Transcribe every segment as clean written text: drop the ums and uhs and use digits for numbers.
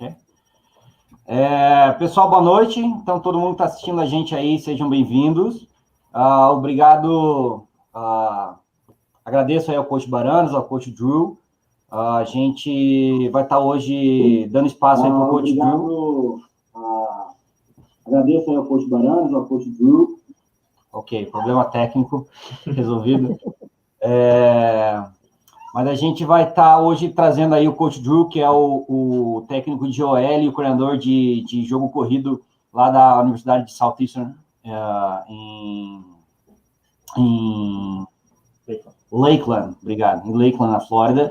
Ok. Pessoal, boa noite. Então, todo mundo que está assistindo a gente aí, sejam bem-vindos. Obrigado. Agradeço aí ao coach Baranas, ao coach Drew. A gente vai estar hoje dando espaço aí para o coach Drew. Agradeço aí ao coach Baranas, ao coach Drew. Ok, problema técnico resolvido. Mas a gente vai estar hoje trazendo aí o coach Drew, que é o técnico de OL e o coordenador de jogo corrido lá da Universidade de Southeastern em Lakeland, obrigado, em Lakeland, na Flórida.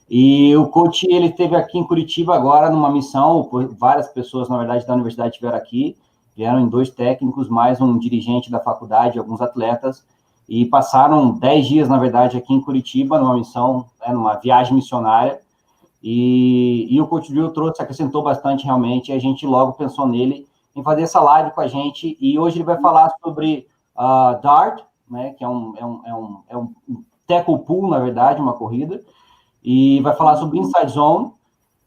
E o coach, ele esteve aqui em Curitiba agora numa missão, várias pessoas, na verdade, da universidade estiveram aqui, vieram em 2 técnicos, mais um dirigente da faculdade, alguns atletas, e passaram 10 dias, na verdade, aqui em Curitiba, numa missão, numa viagem missionária, e o coach Drew acrescentou bastante, realmente, e a gente logo pensou nele em fazer essa live com a gente, e hoje ele vai falar sobre dart, né, que é um tackle pull, na verdade, uma corrida, e vai falar sobre inside zone,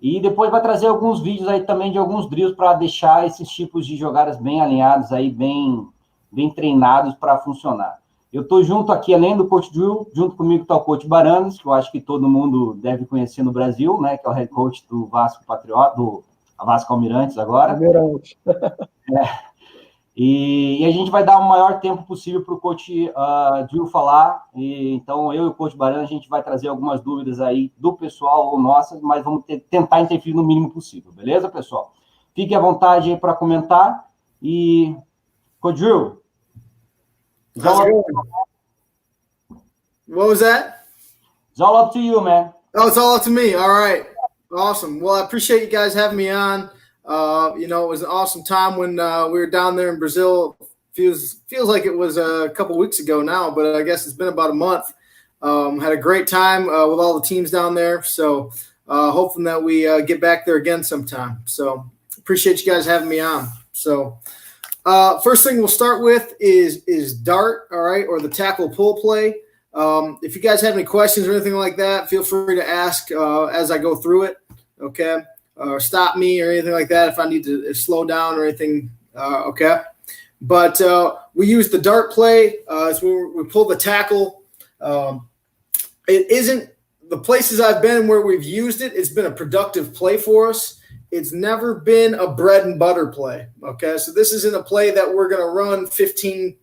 e depois vai trazer alguns vídeos aí também de alguns drills para deixar esses tipos de jogadas bem alinhados aí, bem treinados para funcionar. Eu estou junto aqui, além do coach Drew, junto comigo está o coach Baranas, que eu acho que todo mundo deve conhecer no Brasil, né, que é o head coach do Vasco Patriota, do Vasco Almirantes agora. Almirante. E a gente vai dar o maior tempo possível para o coach Drew falar. Então, eu e o coach Barana, a gente vai trazer algumas dúvidas aí do pessoal ou nossas, mas vamos tentar interferir no mínimo possível, beleza, pessoal? Fique à vontade aí para comentar. E, coach Drew. What was that? It's all up to you, man. Oh, it's all up to me. All right. Awesome. Well, I appreciate you guys having me on. It was an awesome time when we were down there in Brazil. Feels like it was a couple weeks ago now, but I guess it's been about a month. Had a great time with all the teams down there. So hoping that we get back there again sometime. So appreciate you guys having me on. So first thing we'll start with is dart, all right, or the tackle pull play. If you guys have any questions or anything like that, feel free to ask as I go through it, okay? Or stop me or anything like that if I need to slow down or anything, okay? But we use the dart play. It's when we pull the tackle. It isn't – the places I've been where we've used it, it's been a productive play for us. It's never been a bread and butter play, okay? So this isn't a play that we're going to run 15,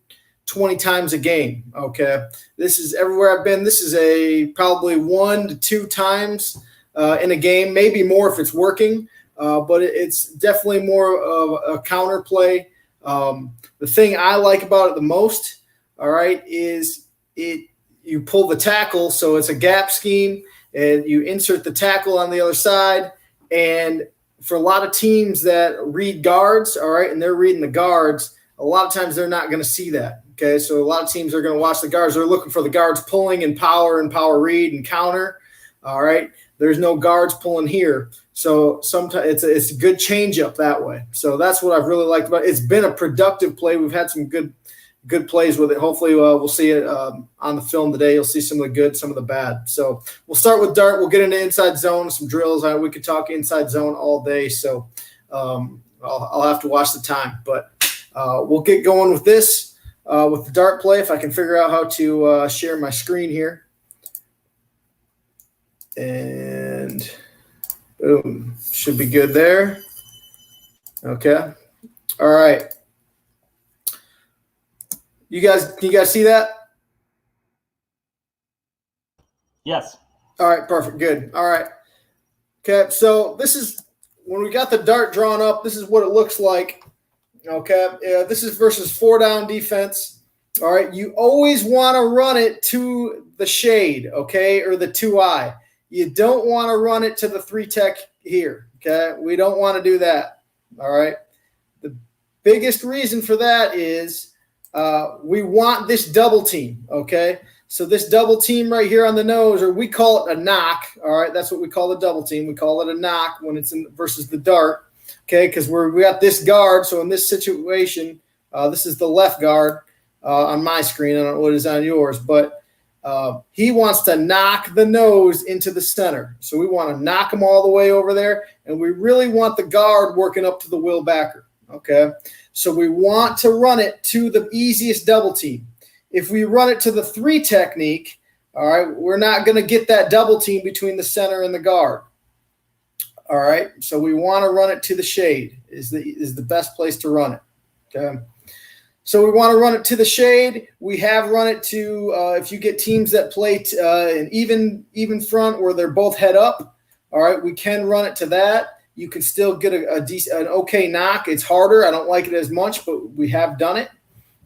20 times a game, okay? This is everywhere I've been. This is probably 1 to 2 times in a game, maybe more if it's working, but it's definitely more of a counter play. The thing I like about it the most, all right, is you pull the tackle, so it's a gap scheme, and you insert the tackle on the other side, and for a lot of teams that read guards, all right, and they're reading the guards, a lot of times they're not going to see that, okay? So a lot of teams are going to watch the guards. They're looking for the guards pulling and power read and counter, all right? There's no guards pulling here. So sometimes it's a good change up that way. So that's what I've really liked about it. It's been a productive play. We've had some good plays with it. Hopefully we'll see it on the film today. You'll see some of the good, some of the bad. So we'll start with dart. We'll get into inside zone, some drills. We could talk inside zone all day. So I'll have to watch the time. But we'll get going with this, with the dart play, if I can figure out how to share my screen here. And boom, should be good there. Okay. All right. Can you guys see that? Yes. All right, perfect. Good. All right. Okay, so this is when we got the dart drawn up, this is what it looks like. Okay. This is versus 4-down defense. All right. You always want to run it to the shade, okay, or the 2-eye. You don't want to run it to the 3-tech here, okay? We don't want to do that, all right? The biggest reason for that is we want this double team, okay? So this double team right here on the nose, or we call it a knock, all right? That's what we call the double team. We call it a knock when it's in versus the dart, okay? Because we got this guard. So in this situation, this is the left guard on my screen. I don't know what is on yours, but He wants to knock the nose into the center. So we want to knock him all the way over there, and we really want the guard working up to the will backer, okay? So we want to run it to the easiest double team. If we run it to the 3 technique, all right, we're not going to get that double team between the center and the guard. All right, so we want to run it to the shade is the best place to run it, okay? So we want to run it to the shade. We have run it to, if you get teams that play an even front where they're both head up, all right, we can run it to that. You can still get an okay knock. It's harder. I don't like it as much, but we have done it,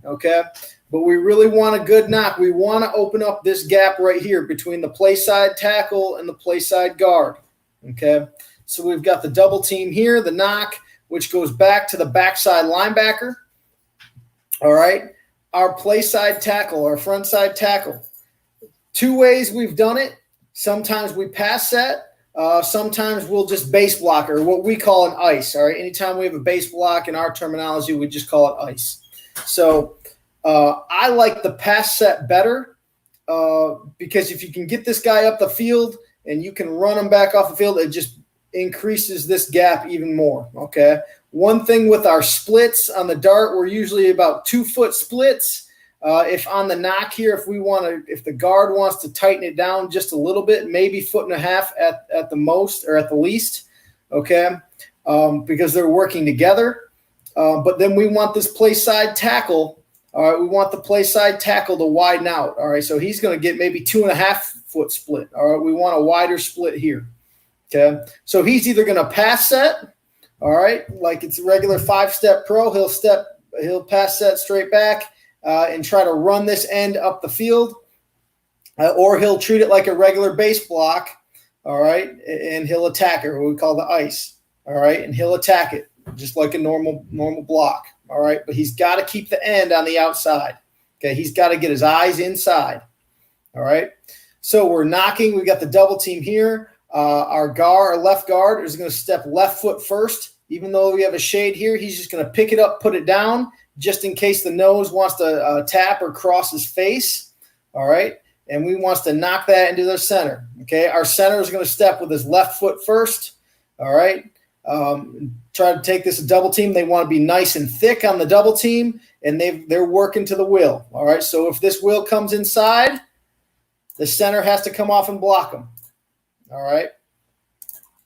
okay? But we really want a good knock. We want to open up this gap right here between the play side tackle and the play side guard, okay? So we've got the double team here, the knock, which goes back to the backside linebacker. All right, our play side tackle, our front side tackle. 2 ways we've done it. Sometimes we pass set. Sometimes we'll just base block, or what we call an ice. All right, anytime we have a base block in our terminology, we just call it ice. So I like the pass set better because if you can get this guy up the field and you can run him back off the field, it just increases this gap even more, okay? One thing with our splits on the dart, we're usually about 2-foot splits. If on the knock here, if the guard wants to tighten it down just a little bit, maybe 1.5 at the most or at the least, okay? Because they're working together. But then we want this play side tackle. All right, we want the play side tackle to widen out. All right, so he's going to get maybe 2.5-foot split. All right, we want a wider split here. Okay, so he's either going to pass set, all right, like it's a regular 5-step pro. He'll pass set straight back and try to run this end up the field, or he'll treat it like a regular base block, all right, and he'll attack it, what we call the ice, all right, and he'll attack it just like a normal block, all right, but he's got to keep the end on the outside. Okay, he's got to get his eyes inside, all right. So we're knocking. We got the double team here. Our left guard is going to step left foot first. Even though we have a shade here, he's just going to pick it up, put it down, just in case the nose wants to tap or cross his face. All right. And we wants to knock that into the center. Okay. Our center is going to step with his left foot first. All right. Try to take this double team. They want to be nice and thick on the double team, and they're working to the wheel. All right. So if this wheel comes inside, the center has to come off and block them. All right.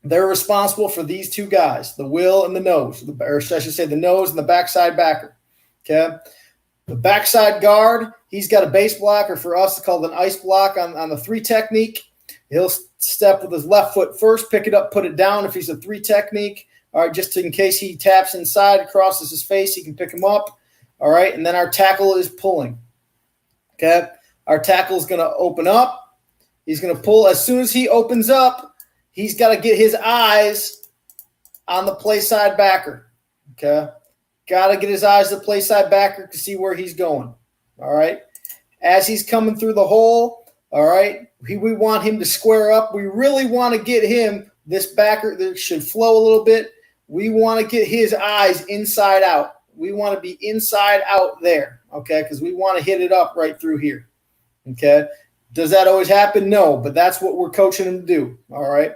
They're responsible for these 2 guys, the will and the nose, or I should say the nose and the backside backer. Okay. The backside guard, he's got a base block, or for us, it's called an ice block on the 3 technique. He'll step with his left foot first, pick it up, put it down if he's a 3 technique. All right. Just in case he taps inside, crosses his face, he can pick him up. All right. And then our tackle is pulling. Okay. Our tackle is going to open up. He's going to pull. As soon as he opens up, he's got to get his eyes on the play side backer. Okay. Got to get his eyes to the play side backer to see where he's going. All right. As he's coming through the hole, all right, we want him to square up. We really want to get him, this backer that should flow a little bit. We want to get his eyes inside out. We want to be inside out there. Okay. Because we want to hit it up right through here. Okay. Does that always happen? No, but that's what we're coaching him to do, all right?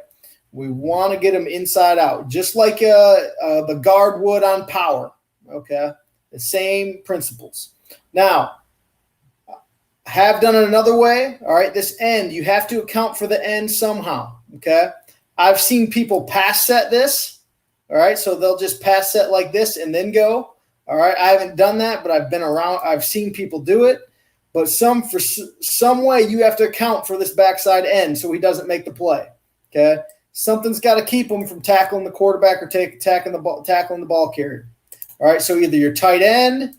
We want to get him inside out, just like the guard would on power, okay? The same principles. Now, have done it another way, all right? This end, you have to account for the end somehow, okay? I've seen people pass set this, all right? So they'll just pass set like this and then go, all right? I haven't done that, but I've been around. I've seen people do it. But for some way, you have to account for this backside end so he doesn't make the play. Okay, something's got to keep him from tackling the quarterback or tackling the ball carrier. All right, so either your tight end,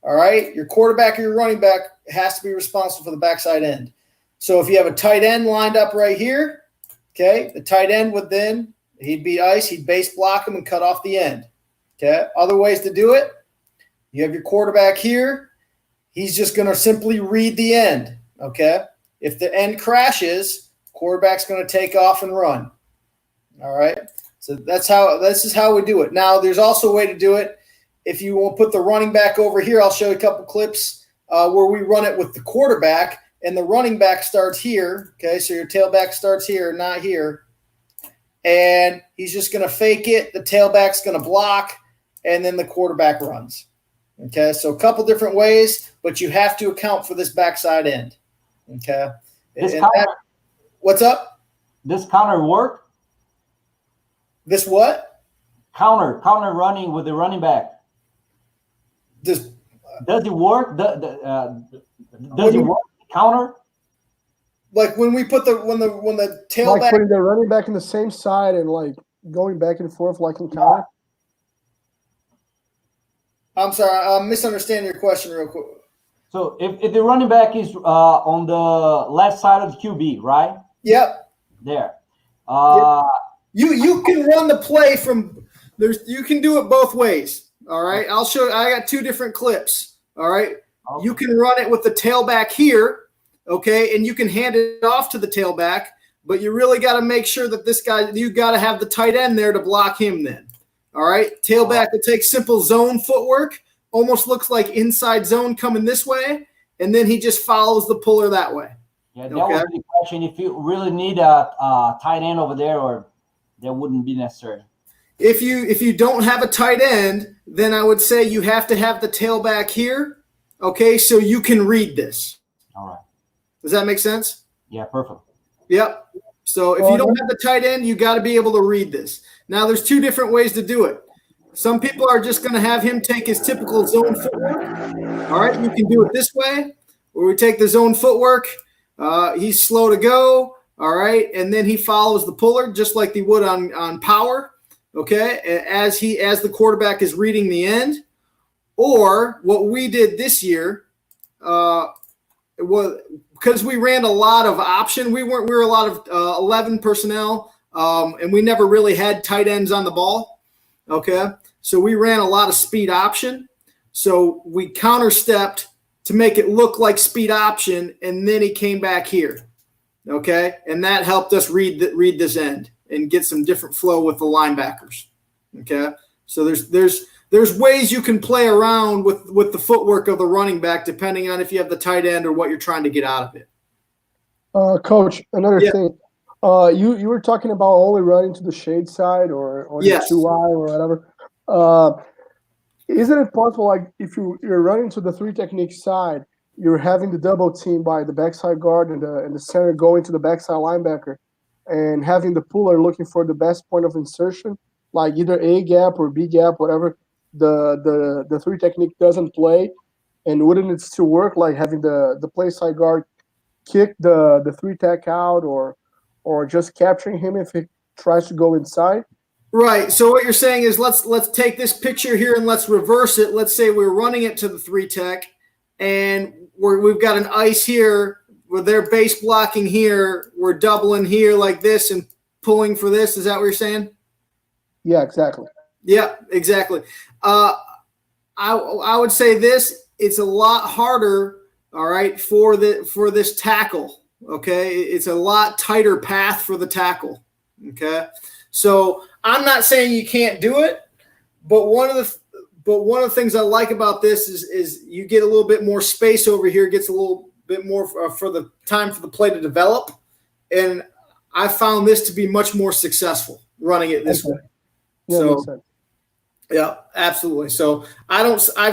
all right, your quarterback or your running back has to be responsible for the backside end. So if you have a tight end lined up right here, okay, the tight end would then he'd be ice, he'd base block him and cut off the end. Okay, other ways to do it: you have your quarterback here. He's just going to simply read the end, okay? If the end crashes, quarterback's going to take off and run, all right? So this is how we do it. Now, there's also a way to do it. If you want to put the running back over here, I'll show you a couple clips where we run it with the quarterback. and the running back starts here. Okay, so your tailback starts here, not here. And he's just going to fake it. The tailback's going to block, and then the quarterback runs. Okay, so a couple different ways, but you have to account for this backside end. Okay. What's up? This counter work? This what? Counter running with the running back. Does it work? Does it work? Counter? Like when we put when the tailback, like putting the running back in the same side and like going back and forth like in counter. I'm sorry, I'm misunderstanding your question real quick. So if the running back is on the left side of the QB, right? Yep. There. You can run the play from there's. You can do it both ways. All right. I'll show you. I got two different clips. All right. Okay. You can run it with the tailback here. Okay, and you can hand it off to the tailback, but you really got to make sure that this guy. You got to have the tight end there to block him. Then. All right. Tailback will take simple zone footwork. Almost looks like inside zone coming this way, and then he just follows the puller that way. Yeah, that was the question. If you really need a tight end over there, or that wouldn't be necessary. If you don't have a tight end, then I would say you have to have the tailback here, okay, so you can read this. All right. Does that make sense? Yeah, perfect. Yep. So if you don't have the tight end, you got to be able to read this. Now, there's two different ways to do it. Some people are just going to have him take his typical zone footwork. All right, you can do it this way, where we take the zone footwork. He's slow to go. All right, and then he follows the puller just like he would on power. Okay, as the quarterback is reading the end. Or what we did this year was because we ran a lot of option. We were a lot of 11 personnel, and we never really had tight ends on the ball. Okay, so we ran a lot of speed option. So we counterstepped to make it look like speed option, and then he came back here. Okay, and that helped us read this end and get some different flow with the linebackers. Okay, so there's ways you can play around with the footwork of the running back depending on if you have the tight end or what you're trying to get out of it. Coach, another thing. You were talking about only running to the shade side or the 2i or whatever. Isn't it possible, like if you're running to the three technique side, you're having the double team by the backside guard and the center going to the backside linebacker, and having the puller looking for the best point of insertion, like either A gap or B gap, whatever the three technique doesn't play, and wouldn't it still work, like having the play side guard kick the three tech out or just capturing him if he tries to go inside? Right. So what you're saying is let's take this picture here and let's reverse it. Let's say we're running it to the three tech, and we've got an ice here where they're base blocking here. We're doubling here like this and pulling for this. Is that what you're saying? Yeah, exactly. Yeah, exactly. I would say this. It's a lot harder. All right, for this tackle. Okay, it's a lot tighter path for the tackle. Okay, so I'm not saying you can't do it, but one of the things I like about this is you get a little bit more space over here. It gets a little bit more for the time for the play to develop, and I found this to be much more successful running it this way. Yeah, so, yeah, absolutely. So I've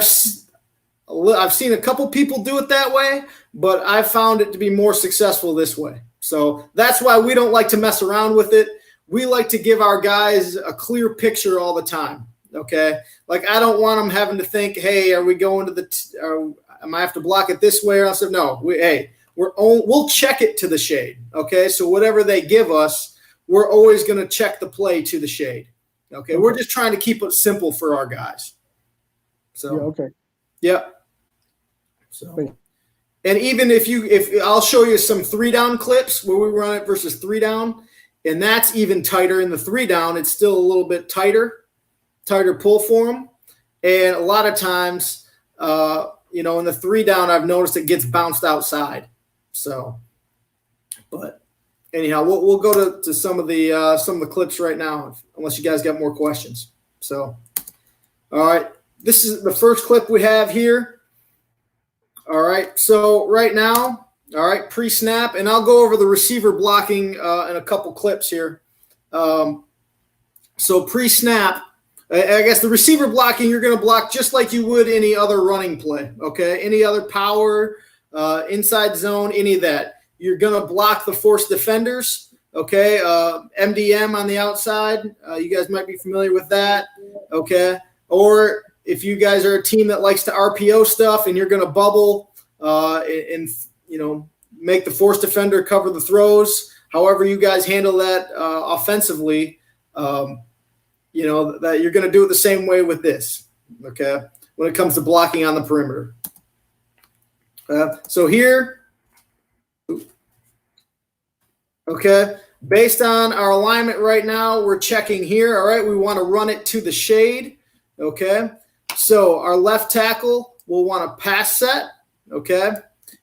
seen a couple people do it that way, but I found it to be more successful this way. So that's why we don't like to mess around with it. We like to give our guys a clear picture all the time. Okay. Like I don't want them having to think, hey, are we going to am I have to block it this way? Or I said, no, we'll check it to the shade. Okay. So whatever they give us, we're always going to check the play to the shade. Okay. We're just trying to keep it simple for our guys. So, yeah, okay. Yep. So, and even if I'll show you some 3-down clips where we run it versus 3-down, and that's even tighter in the 3-down. It's still a little bit tighter pull for them. And a lot of times, in the 3-down, I've noticed it gets bounced outside. So, but anyhow, we'll go to some of the clips right now, unless you guys got more questions. So, all right, this is the first clip we have here. All right, so right now All right, pre-snap, and I'll go over the receiver blocking in a couple clips here. So pre-snap, I guess the receiver blocking, you're going to block just like you would any other running play, okay? Any other power, inside zone, any of that. You're going to block the force defenders, okay? MDM on the outside. You guys might be familiar with that, okay? Or if you guys are a team that likes to RPO stuff and you're going to bubble and make the force defender cover the throws, however you guys handle that offensively, that you're going to do it the same way with this, okay, when it comes to blocking on the perimeter. So here, okay, based on our alignment right now, we're checking here, all right, we want to run it to the shade, okay. So our left tackle will want to pass set, okay,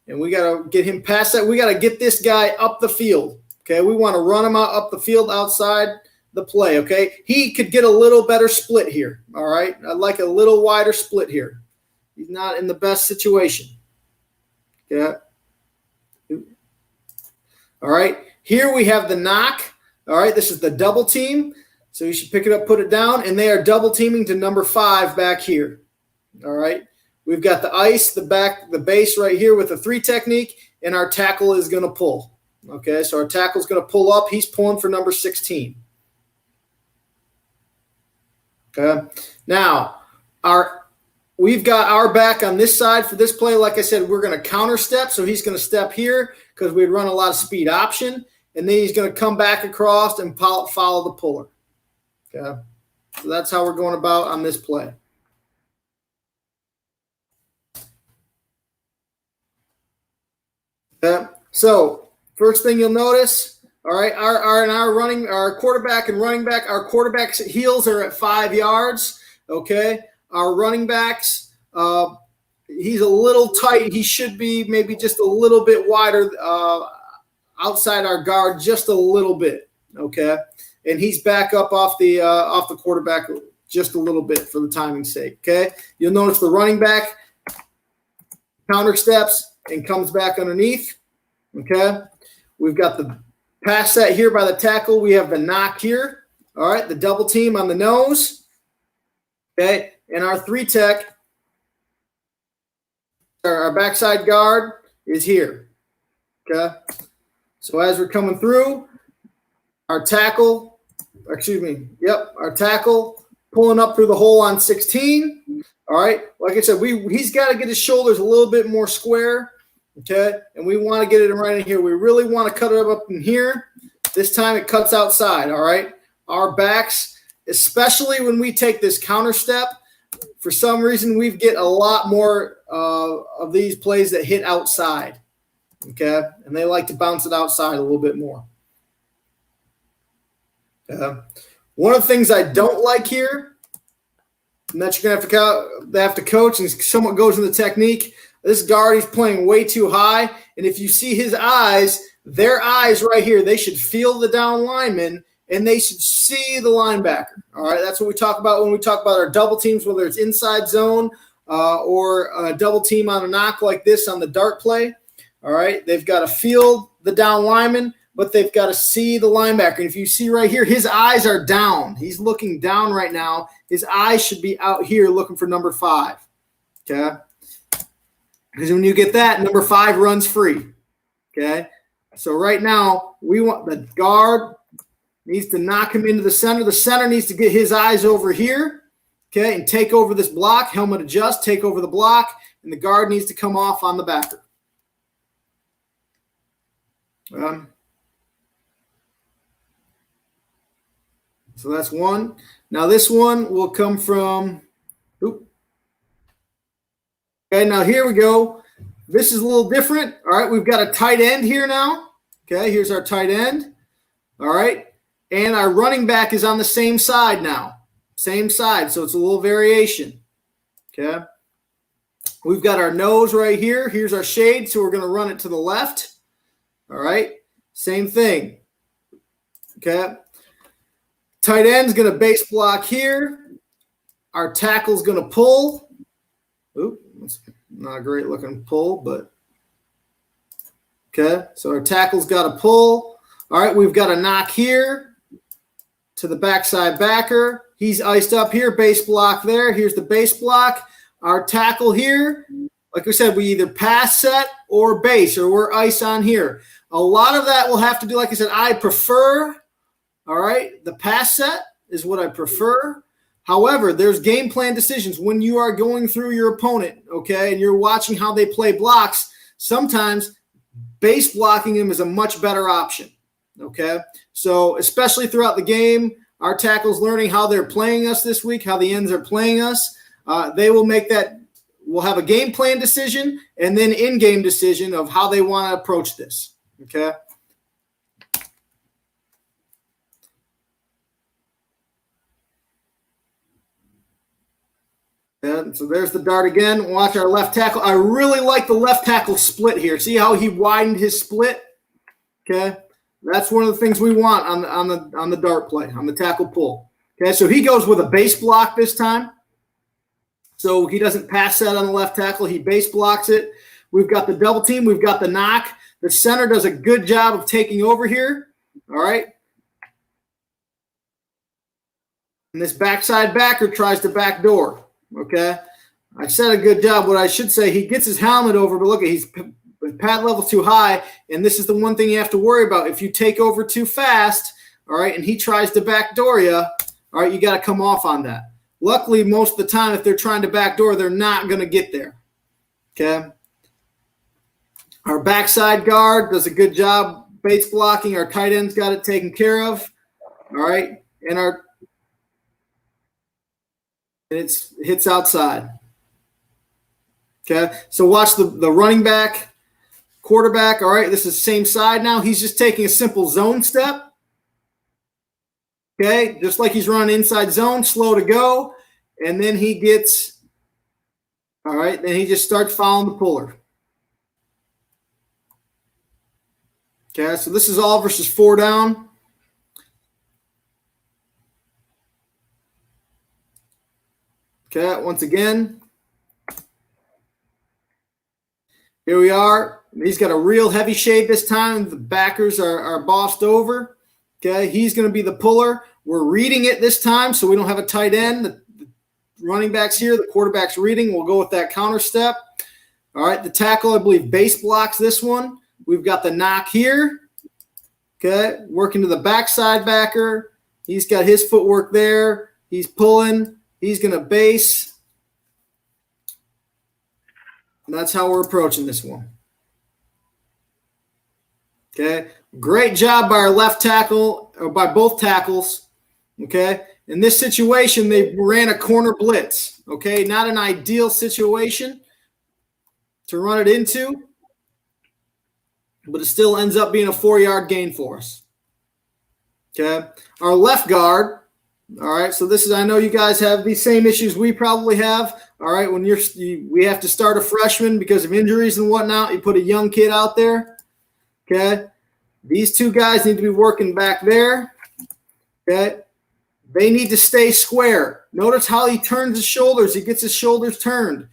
and we got to get him past that. We got to get this guy up the field, okay. We want to run him out up the field outside the play, okay. He could get a little better split here, all right. I'd like a little wider split here. He's not in the best situation, okay. All right, here we have the knock, all right. This is the double team, so you should pick it up, put it down, and they are double teaming to number 5 back here, all right. We've got the ice, the base right here with the 3 technique, and our tackle is going to pull. Okay, so our tackle is going to pull up. He's pulling for number 16. Okay, now we've got our back on this side for this play. Like I said, we're going to counter step, so he's going to step here because we'd run a lot of speed option, and then he's going to come back across and follow the puller. Okay, so that's how we're going about on this play. So first thing you'll notice, all right, our quarterback and running back, our quarterback's heels are at 5 yards. Okay, our running backs, he's a little tight. He should be maybe just a little bit wider outside our guard, just a little bit. Okay, and he's back up off the quarterback just a little bit for the timing's sake. Okay, you'll notice the running back counter steps and comes back underneath, okay? We've got the pass set here by the tackle. We have the knock here, all right? The double team on the nose, okay? And our 3 tech, our backside guard is here, okay? So as we're coming through, our tackle pulling up through the hole on 16. All right, like I said, he's got to get his shoulders a little bit more square, okay? And we want to get it right in here. We really want to cut it up in here. This time it cuts outside, all right? Our backs, especially when we take this counter step, for some reason we get a lot more of these plays that hit outside, okay? And they like to bounce it outside a little bit more. One of the things I don't like here, and that you're going to have to coach, and somewhat goes in the technique. This guard, he's playing way too high, and if you see his eyes, their eyes right here, they should feel the down lineman, and they should see the linebacker. All right, that's what we talk about when we talk about our double teams, whether it's inside zone or a double team on a knock like this on the dart play. All right, they've got to feel the down lineman, but they've got to see the linebacker. And if you see right here, his eyes are down. He's looking down right now. His eyes should be out here looking for number 5, okay? Because when you get that, number 5 runs free, okay? So right now, we want the guard needs to knock him into the center. The center needs to get his eyes over here, okay, and take over this block. Helmet adjust, take over the block, and the guard needs to come off on the backer. So that's one. Now this one will come from – okay, now here we go. This is a little different. All right, we've got a tight end here now. Okay, here's our tight end. All right, and our running back is on the same side now. Same side, so it's a little variation. Okay. We've got our nose right here. Here's our shade, so we're going to run it to the left. All right, same thing. Okay. Tight end's going to base block here. Our tackle's going to pull. Oop, that's not a great looking pull, but Okay, so our tackle's got a pull. All right, we've got a knock here to the backside backer. He's iced up here, base block there. Here's the base block. Our tackle here, like we said, we either pass set or base, or we're ice on here. A lot of that will have to do, like I said, I prefer, all right, the pass set is what I prefer. However, there's game plan decisions when you are going through your opponent, okay, and you're watching how they play blocks. Sometimes base blocking them is a much better option, okay? So especially throughout the game, our tackles learning how they're playing us this week, how the ends are playing us. They will make that – we'll have a game plan decision and then in-game decision of how they want to approach this, okay? And so there's the dart again. Watch our left tackle. I really like the left tackle split here. See how he widened his split? Okay, that's one of the things we want on the dart play, on the tackle pull. Okay, so he goes with a base block this time. So he doesn't pass that on the left tackle. He base blocks it. We've got the double team. We've got the knock. The center does a good job of taking over here. All right. And this backside backer tries to backdoor. Okay, I said a good job. What I should say, he gets his helmet over, but look, he's pad level too high, and this is the one thing you have to worry about. If you take over too fast, all right, and he tries to backdoor you, all right, you got to come off on that. Luckily, most of the time, if they're trying to backdoor, they're not going to get there. Okay, our backside guard does a good job base blocking. Our tight end's got it taken care of. All right, and it hits outside. Okay, so watch the running back, quarterback. All right, this is the same side now. He's just taking a simple zone step. Okay, just like he's running inside zone, slow to go. And then he gets, all right, then he just starts following the puller. Okay, so this is all versus 4 down. Okay, once again, here we are. He's got a real heavy shade this time. The backers are bossed over. Okay, he's going to be the puller. We're reading it this time, so we don't have a tight end. The running back's here. The quarterback's reading. We'll go with that counter step. All right, the tackle, I believe, base blocks this one. We've got the knock here. Okay, working to the backside backer. He's got his footwork there. He's pulling. He's going to base. And that's how we're approaching this one. Okay. Great job by our left tackle, or by both tackles. Okay. In this situation, they ran a corner blitz. Okay. Not an ideal situation to run it into, but it still ends up being a 4-yard gain for us. Okay. Our left guard. All right, so this is, I know you guys have these same issues we probably have. All right, when we have to start a freshman because of injuries and whatnot, you put a young kid out there. Okay, these two guys need to be working back there. Okay, they need to stay square. Notice how he turns his shoulders. He gets his shoulders turned.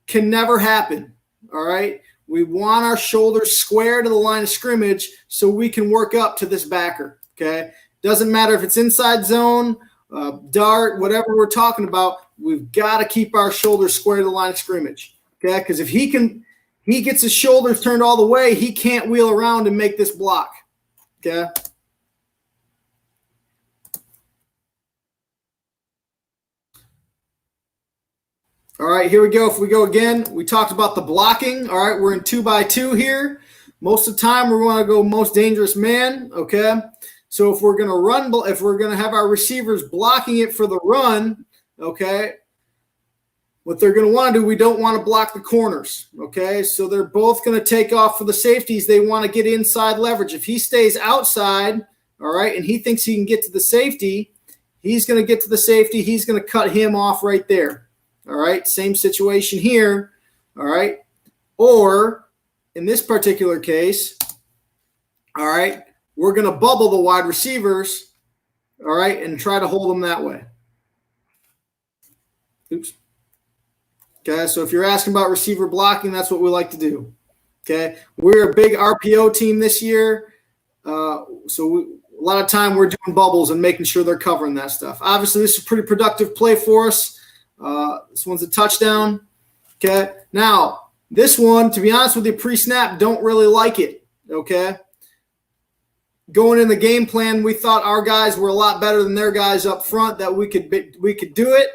Can never happen. All right, we want our shoulders square to the line of scrimmage so we can work up to this backer. Okay. Doesn't matter if it's inside zone, dart, whatever we're talking about, we've got to keep our shoulders square to the line of scrimmage, okay? Because if he gets his shoulders turned all the way, he can't wheel around and make this block, okay? All right, here we go. If we go again, we talked about the blocking. All right, we're in 2x2 here. Most of the time, we're going to go most dangerous man, okay? So if we're going to run, if we're going to have our receivers blocking it for the run, okay, what they're going to want to do, we don't want to block the corners, okay? So they're both going to take off for the safeties. They want to get inside leverage. If he stays outside, all right, and he thinks he can get to the safety, he's going to get to the safety. He's going to cut him off right there, all right? Same situation here, all right? Or in this particular case, all right, we're going to bubble the wide receivers, all right, and try to hold them that way. Oops. Okay, so if you're asking about receiver blocking, that's what we like to do. Okay, we're a big RPO team this year, a lot of time we're doing bubbles and making sure they're covering that stuff. Obviously, this is a pretty productive play for us. This one's a touchdown. Okay, now this one, to be honest with you, pre-snap, don't really like it. Okay, going in the game plan, we thought our guys were a lot better than their guys up front, that we could do it.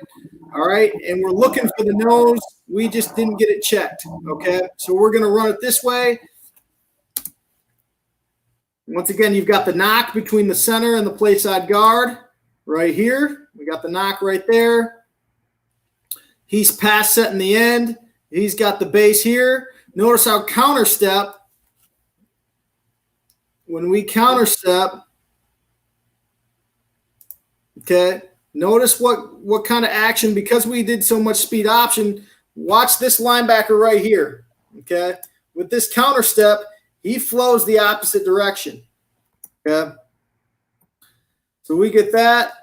All right, and we're looking for the nose. We just didn't get it checked. Okay, so we're going to run it this way. Once again, you've got the knock between the center and the play side guard right here. We got the knock right there. He's pass set in the end. He's got the base here. Notice our counter step. When we counter step, okay, notice what kind of action, because we did so much speed option. Watch this linebacker right here. Okay, with this counter step, he flows the opposite direction. Okay, so we get that.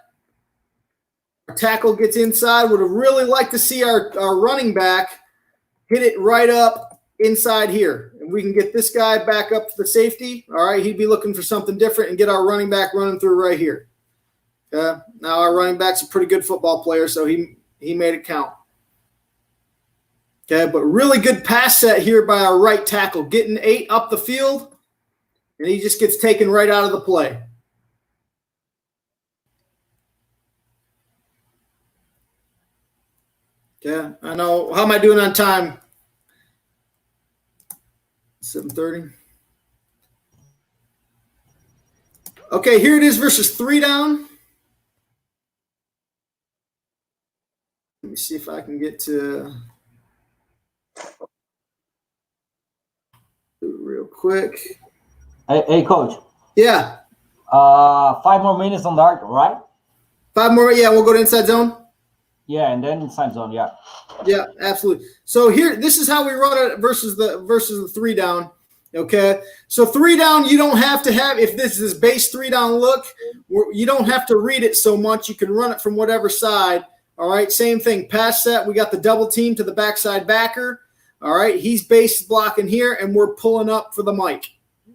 Our tackle gets inside. Would have really liked to see our running back hit it right up inside here. And we can get this guy back up to the safety. All right, he'd be looking for something different and get our running back running through right here. Okay, now our running back's a pretty good football player, so he made it count. Okay, but really good pass set here by our right tackle, getting 8 up the field, and he just gets taken right out of the play. Okay, I know. How am I doing on time? 7:30. Okay, here it is versus 3 down. Let me see if I can get to real quick. Hey, Coach. Yeah. 5 more minutes on the arc, right? 5 more. Yeah, we'll go to inside zone. Yeah, and then inside zone. Yeah. Yeah, absolutely. So here, this is how we run it versus the 3 down. Okay, so 3 down, you don't have to have, if this is base 3 down look, you don't have to read it so much. You can run it from whatever side. All right, same thing. Pass set, we got the double team to the backside backer. All right, he's base blocking here, and we're pulling up for the mic.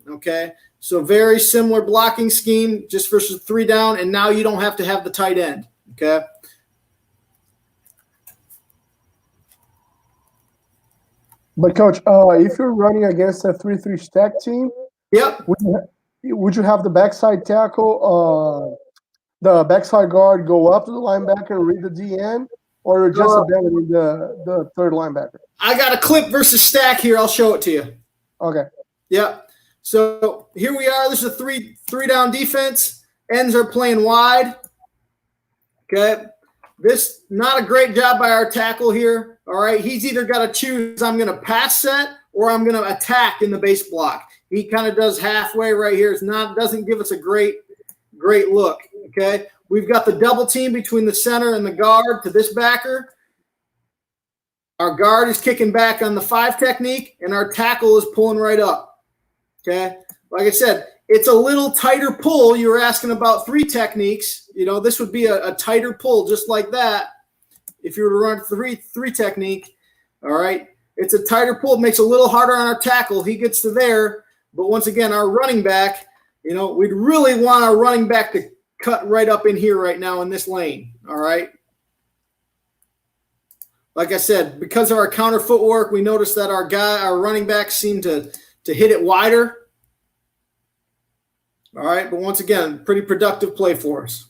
Okay, so very similar blocking scheme, just versus 3 down, and now you don't have to have the tight end. Okay. But Coach, if you're running against a 3-3 stack team, yep, would you have the backside tackle, the backside guard go up to the linebacker and read the DN, or you're just abandoning the third linebacker? I got a clip versus stack here. I'll show it to you. Okay. Yep. So here we are. This is a three down defense. Ends are playing wide. Okay. This, not a great job by our tackle here. All right. He's either got to choose, I'm going to pass set or I'm going to attack in the base block. He kind of does halfway right here. Doesn't give us a great look. Okay. We've got the double team between the center and the guard to this backer. Our guard is kicking back on the 5 technique, and our tackle is pulling right up. Okay. Like I said, it's a little tighter pull. You were asking about 3 techniques. You know, this would be a tighter pull just like that. If you were to run 3 technique, all right, it's a tighter pull. It makes it a little harder on our tackle. He gets to there. But once again, our running back, you know, we'd really want our running back to cut right up in here right now in this lane. All right. Like I said, because of our counter footwork, we noticed that our running backs seem to hit it wider. All right, but once again, pretty productive play for us.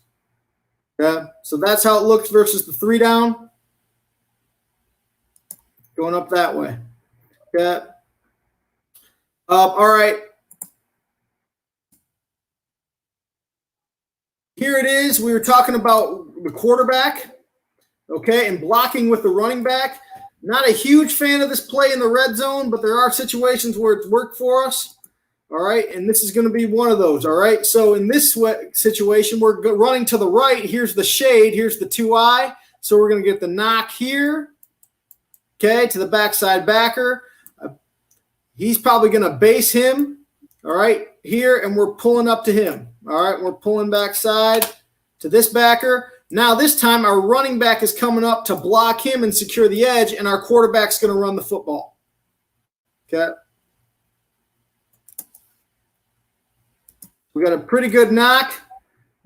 Okay, so that's how it looks versus the 3 down. Going up that way. Okay. All right. Here it is. We were talking about the quarterback, okay, and blocking with the running back. Not a huge fan of this play in the red zone, but there are situations where it's worked for us. All right, and this is going to be one of those, all right? So in this situation, we're running to the right. Here's the shade. Here's the 2-eye. So we're going to get the knock here, okay, to the backside backer. He's probably going to base him, all right, here, and we're pulling up to him. All right, we're pulling backside to this backer. Now this time our running back is coming up to block him and secure the edge, and our quarterback's going to run the football, okay? We got a pretty good knock,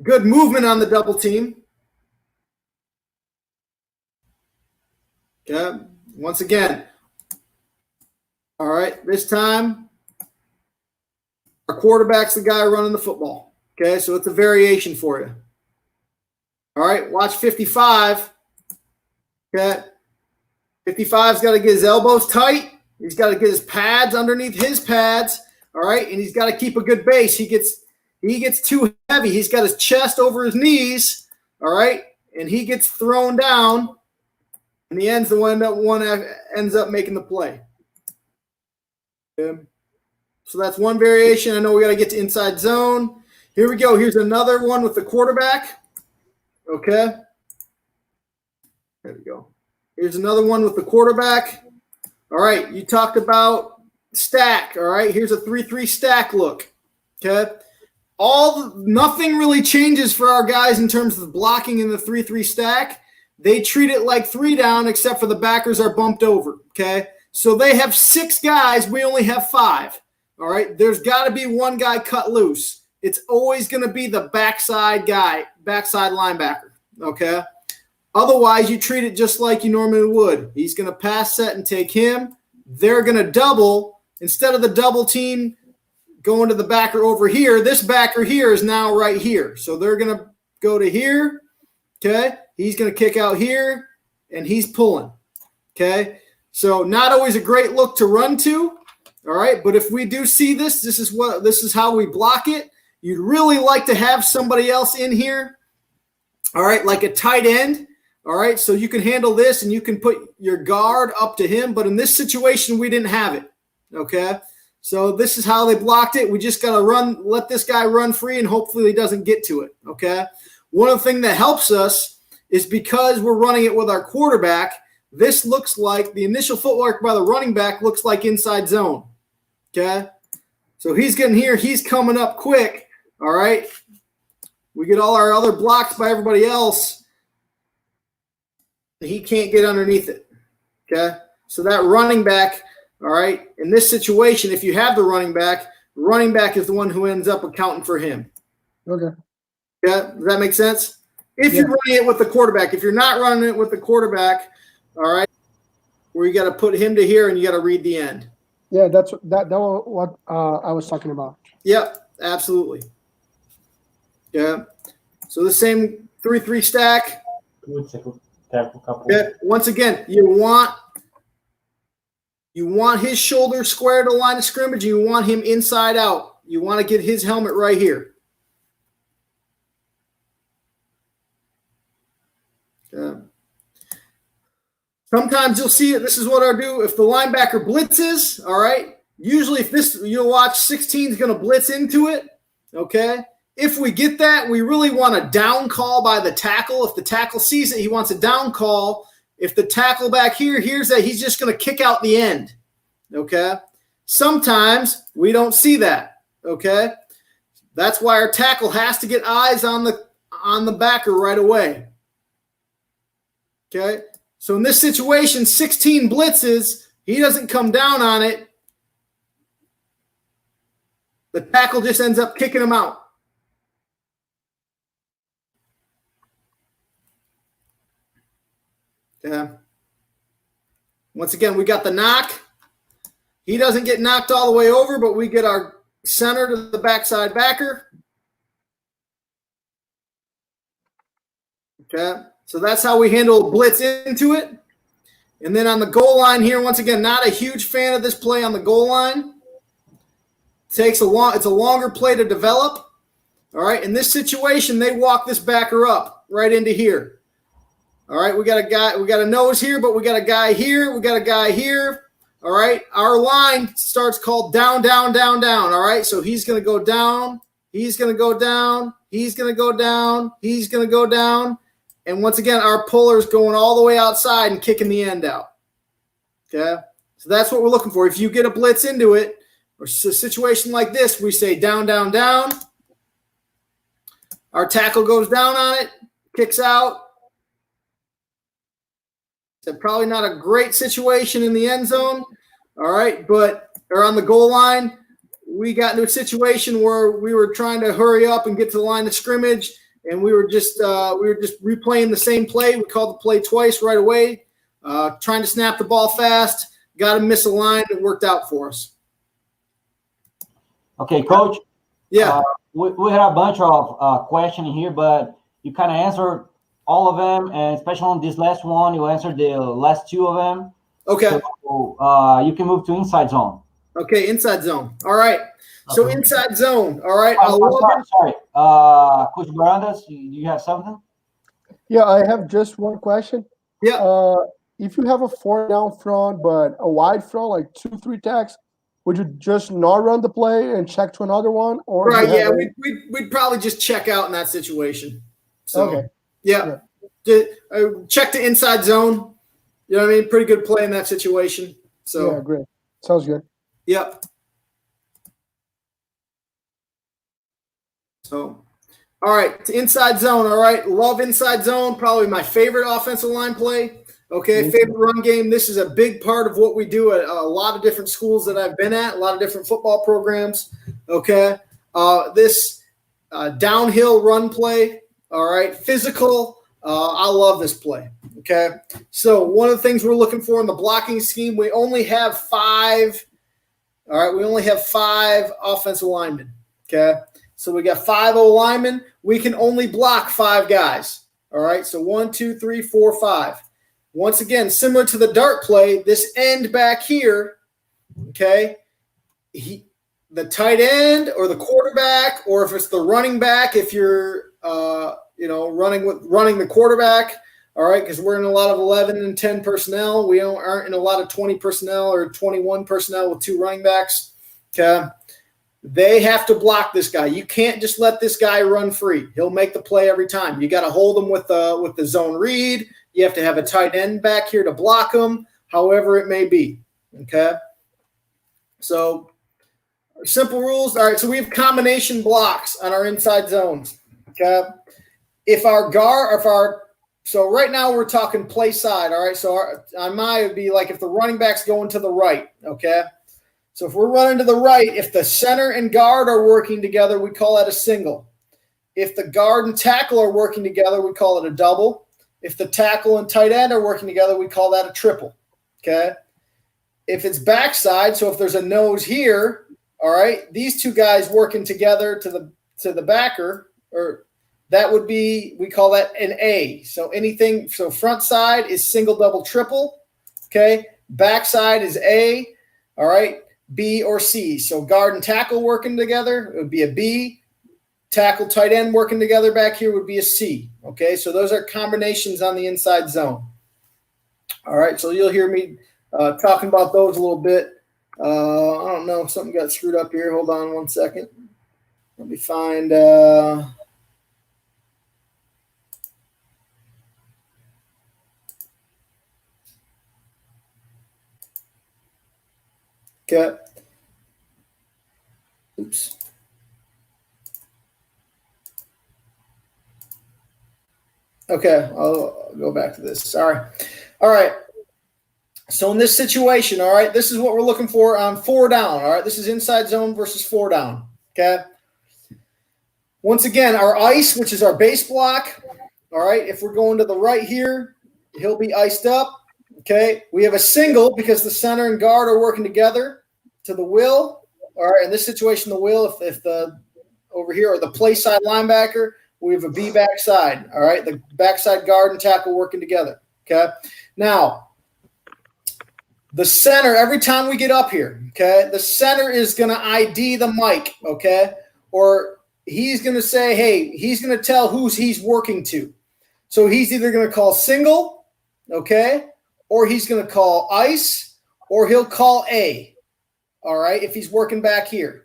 good movement on the double team. Okay, once again. All right, this time our quarterback's the guy running the football. Okay, so it's a variation for you. All right, watch 55. Okay, 55's got to get his elbows tight. He's got to get his pads underneath his pads. All right, and he's got to keep a good base. He gets too heavy. He's got his chest over his knees. All right, and he gets thrown down. In the end, the one ends up making the play. Okay. So that's one variation. I know we got to get to inside zone. Here we go. Here's another one with the quarterback. Okay. There we go. Here's another one with the quarterback. All right. You talked about stack. All right. Here's a 3-3 stack look. Okay. Nothing really changes for our guys in terms of blocking in the 3-3 stack. They treat it like 3 down, except for the backers are bumped over. Okay. So they have 6 guys. We only have 5. All right. There's got to be one guy cut loose. It's always going to be the backside guy, backside linebacker. Okay. Otherwise, you treat it just like you normally would. He's going to pass set and take him. They're going to double. Instead of the double team going to the backer over here, this backer here is now right here. So they're going to go to here. Okay. He's going to kick out here, and he's pulling. Okay. So not always a great look to run to. All right. But if we do see this, this is how we block it. You'd really like to have somebody else in here. All right. Like a tight end. All right. So you can handle this and you can put your guard up to him. But in this situation, we didn't have it. Okay. So this is how they blocked it. We just got to let this guy run free, and hopefully he doesn't get to it. Okay. One of the things that helps us is because we're running it with our quarterback, this looks like the initial footwork by the running back looks like inside zone. Okay. So he's getting here. He's coming up quick. All right. We get all our other blocks by everybody else. He can't get underneath it. Okay. So that running back, all right, in this situation, if you have the running back is the one who ends up accounting for him. Okay. Yeah. Does that make sense? If you're running it with the quarterback. If you're not running it with the quarterback, all right, where you got to put him to here and you got to read the end. Yeah, that was what I was talking about. Yep, absolutely. Yeah. So the same 3-3 stack. Yeah. Once again, you want his shoulder square to the line of scrimmage. You want him inside out. You want to get his helmet right here. Yeah. Sometimes you'll see it. This is what I do. If the linebacker blitzes, all right, usually if this, you'll watch 16 is going to blitz into it, okay? If we get that, we really want a down call by the tackle. If the tackle sees it, he wants a down call. If the tackle back here hears that, he's just going to kick out the end, okay? Sometimes we don't see that, okay? That's why our tackle has to get eyes on the backer right away, okay? So in this situation, 16 blitzes, he doesn't come down on it. The tackle just ends up kicking him out. Yeah. Once again, we got the knock. He doesn't get knocked all the way over, but we get our center to the backside backer. Okay. So that's how we handle blitz into it. And then on the goal line here, once again, not a huge fan of this play on the goal line. It's a longer play to develop. All right. In this situation, they walk this backer up right into here. All right. We got a nose here, but we got a guy here. We got a guy here. All right. Our line starts called down, down, down, down. All right. So he's going to go down. He's going to go down. He's going to go down. He's going to go down. And once again, our puller is going all the way outside and kicking the end out. Okay. So that's what we're looking for. If you get a blitz into it, or a situation like this, we say down, down, down. Our tackle goes down on it, kicks out. It's probably not a great situation in the end zone. All right, or on the goal line. we got into a situation where we were trying to hurry up and get to the line of scrimmage, and we were just replaying the same play. We called the play twice right away, trying to snap the ball fast. Got to miss a line. It worked out for us. Okay, Coach. Yeah. We had a bunch of questions here, but you kind of answered all of them, and especially on this last one, you answered the last two of them. Okay. So you can move to inside zone. Okay, inside zone. All right. So inside zone. All right. Sorry. Coach Barandas, you have something? Yeah, I have just one question. Yeah. If you have a 4 down front but a wide front, like 2-3 tacks, would you just not run the play and check to another one? Or right, yeah, we'd probably just check out in that situation. So, okay. Yeah. Check the inside zone. You know what I mean? Pretty good play in that situation. So yeah, great. Sounds good. Yep. So, all right, to inside zone. All right, love inside zone. Probably my favorite offensive line play. Okay, favorite run game. This is a big part of what we do at a lot of different schools that I've been at, a lot of different football programs. Okay, this downhill run play. All right, physical. I love this play. Okay, so one of the things we're looking for in the blocking scheme, we only have 5. All right, we only have 5 offensive linemen. Okay, so we got 5 O linemen. We can only block 5 guys. All right, so 1, 2, 3, 4, 5. Once again, similar to the dart play, this end back here, okay, the tight end or the quarterback, or if it's the running back, if you're, running the quarterback, all right, because we're in a lot of 11 and 10 personnel. We aren't in a lot of 20 personnel or 21 personnel with 2 running backs, okay. They have to block this guy. You can't just let this guy run free. He'll make the play every time. You got to hold him with the zone read. You have to have a tight end back here to block him, however it may be, okay? So simple rules. All right, so we have combination blocks on our inside zones, okay? So right now we're talking play side, all right? So on mine it would be like if the running back's going to the right, okay? So if we're running to the right, if the center and guard are working together, we call that a single. If the guard and tackle are working together, we call it a double. If the tackle and tight end are working together, we call that a triple, okay? If it's backside, so if there's a nose here, all right, these 2 guys working together to the backer, or that would be, we call that an A. So front side is single, double, triple, okay? Backside is A, all right, B or C. So guard and tackle working together, it would be a B. Tackle, tight end working together back here would be a C. Okay, so those are combinations on the inside zone. All right, so you'll hear me talking about those a little bit. I don't know if something got screwed up here. Hold on one second. Let me find okay. Oops. Okay, I'll go back to this. Sorry. All right. So in this situation, all right, this is what we're looking for on 4 down. All right, this is inside zone versus 4 down. Okay. Once again, our ice, which is our base block. All right, if we're going to the right here, he'll be iced up. Okay. We have a single because the center and guard are working together to the will. All right, in this situation, the will, if the over here or the play side linebacker, we have a B backside, all right? The backside guard and tackle working together, okay? Now, the center, every time we get up here, okay, the center is going to ID the mic, okay? Or he's going to say, hey, he's going to tell who's he's working to. So he's either going to call single, okay, or he's going to call ice, or he'll call A, all right, if he's working back here.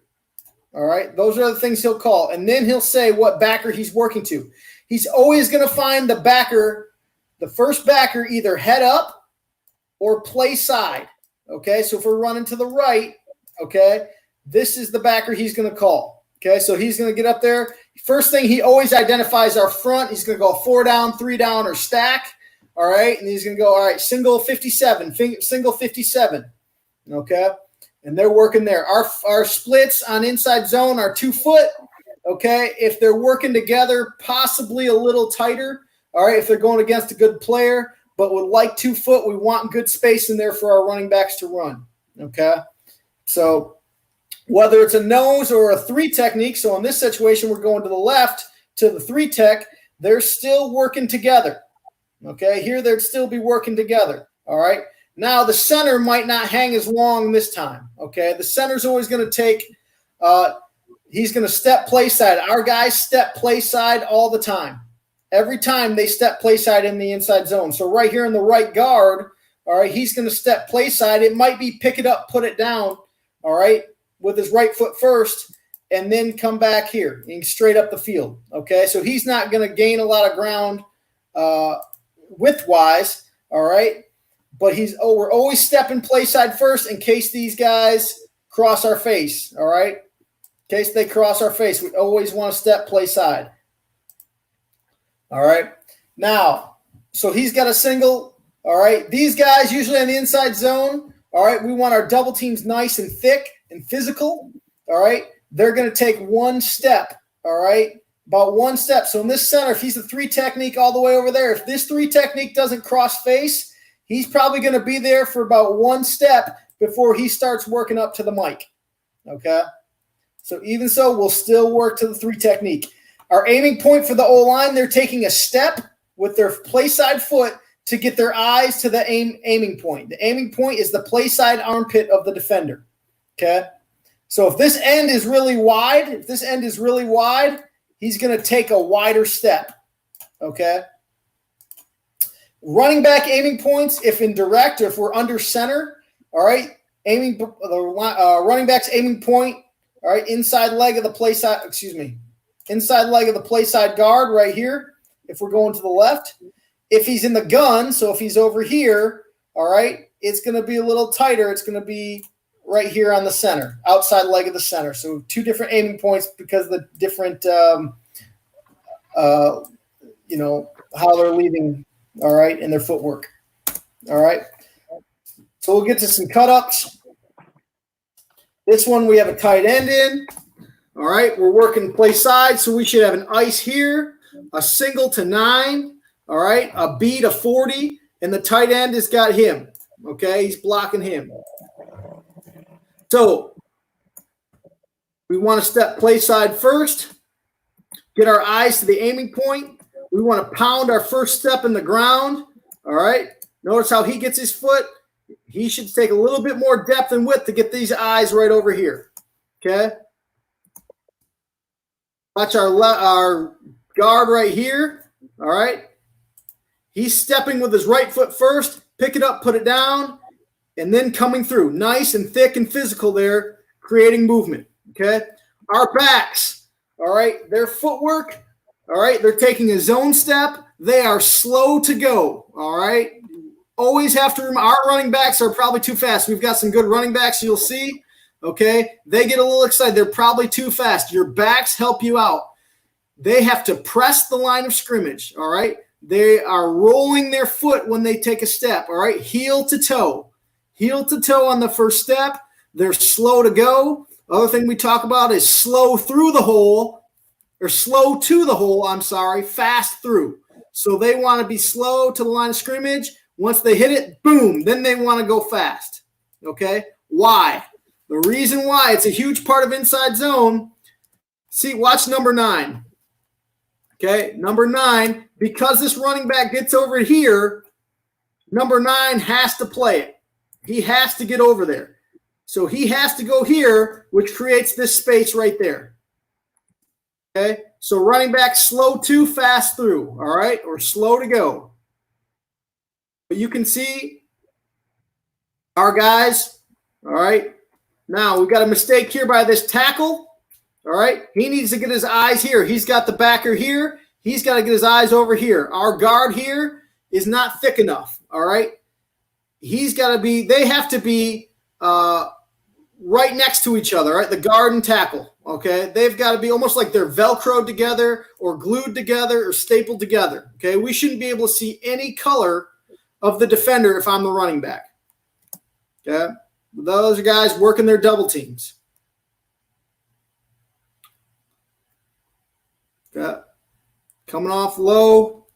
All right, those are the things he'll call. And then he'll say what backer he's working to. He's always going to find the backer, the first backer, either head up or play side. Okay, so if we're running to the right, okay, this is the backer he's going to call. Okay, so he's going to get up there. First thing, he always identifies our front. He's going to go 4 down, 3 down, or stack. All right, and he's going to go, all right, single 57, single 57. Okay. and they're working there. Our splits on inside zone are 2 foot. Okay, if they're working together, possibly a little tighter. All right, if they're going against a good player, but with like 2 foot, we want good space in there for our running backs to run. Okay, so whether it's a nose or a 3 technique, so in this situation, we're going to the left to the 3 tech, they're still working together. Okay, here they'd still be working together. All right, now the center might not hang as long this time. Okay, the center's always going to take he's going to step play side. Our guys step play side all the time. Every time they step play side in the inside zone. So right here in the right guard, all right, he's going to step play side. It might be pick it up, put it down, all right, with his right foot first, and then come back here and straight up the field. Okay, so he's not going to gain a lot of ground width-wise, all right, but we're always stepping play side first in case these guys cross our face, all right. In case they cross our face, we always want to step play side. All right. Now, so he's got a single. All right. These guys usually on the inside zone. All right. We want our double teams nice and thick and physical. All right. They're going to take 1 step. All right. About 1 step. So in this center, if he's a 3 technique all the way over there, if this 3 technique doesn't cross face, he's probably going to be there for about 1 step before he starts working up to the mic. Okay. So even so, we'll still work to the 3 technique. Our aiming point for the O-line, they're taking a step with their play side foot to get their eyes to the aiming point. The aiming point is the play side armpit of the defender. Okay? So if this end is really wide, he's going to take a wider step. Okay? Running back aiming points, if in direct or if we're under center, all right, running back's aiming point, all right, inside leg of the play side guard right here, if we're going to the left. If he's in the gun, so if he's over here, all right, it's going to be a little tighter. It's going to be right here on the center, outside leg of the center. So 2 different aiming points because of the different, how they're leaving, all right, in their footwork. All right. So we'll get to some cut-ups. This one we have a tight end in. All right, we're working play side, so we should have an ice here, a single to 9, all right, a B to 40, and the tight end has got him. Okay, he's blocking him. So we want to step play side first, get our eyes to the aiming point. We want to pound our first step in the ground. All right, notice how he gets his foot. He should take a little bit more depth and width to get these eyes right over here. Okay. Watch our guard right here. All right. He's stepping with his right foot first. Pick it up, put it down, and then coming through. Nice and thick and physical there, creating movement. Okay. Our backs. All right. Their footwork. All right. They're taking a zone step. They are slow to go. All right. Always have to remember, our running backs are probably too fast. We've got some good running backs you'll see. Okay, they get a little excited. They're probably too fast. Your backs help you out. They have to press the line of scrimmage, all right? They are rolling their foot when they take a step, all right? Heel to toe. Heel to toe on the first step. They're slow to go. Other thing we talk about is slow through the hole, or slow to the hole, fast through. So they want to be slow to the line of scrimmage. Once they hit it, boom, then they want to go fast. Okay? Why? The reason why, it's a huge part of inside zone. See, watch number 9. Okay? Number 9, because this running back gets over here, number 9 has to play it. He has to get over there. So he has to go here, which creates this space right there. Okay? So running back slow to, fast through. All right? Or slow to go. But you can see our guys, all right. Now, we've got a mistake here by this tackle, all right. He needs to get his eyes here. He's got the backer here. He's got to get his eyes over here. Our guard here is not thick enough, all right. They have to be right next to each other, right, the guard and tackle, okay. They've got to be almost like they're Velcroed together or glued together or stapled together, okay. We shouldn't be able to see any color of the defender if I'm the running back. Okay. Those are guys working their double teams. Okay. Coming off low,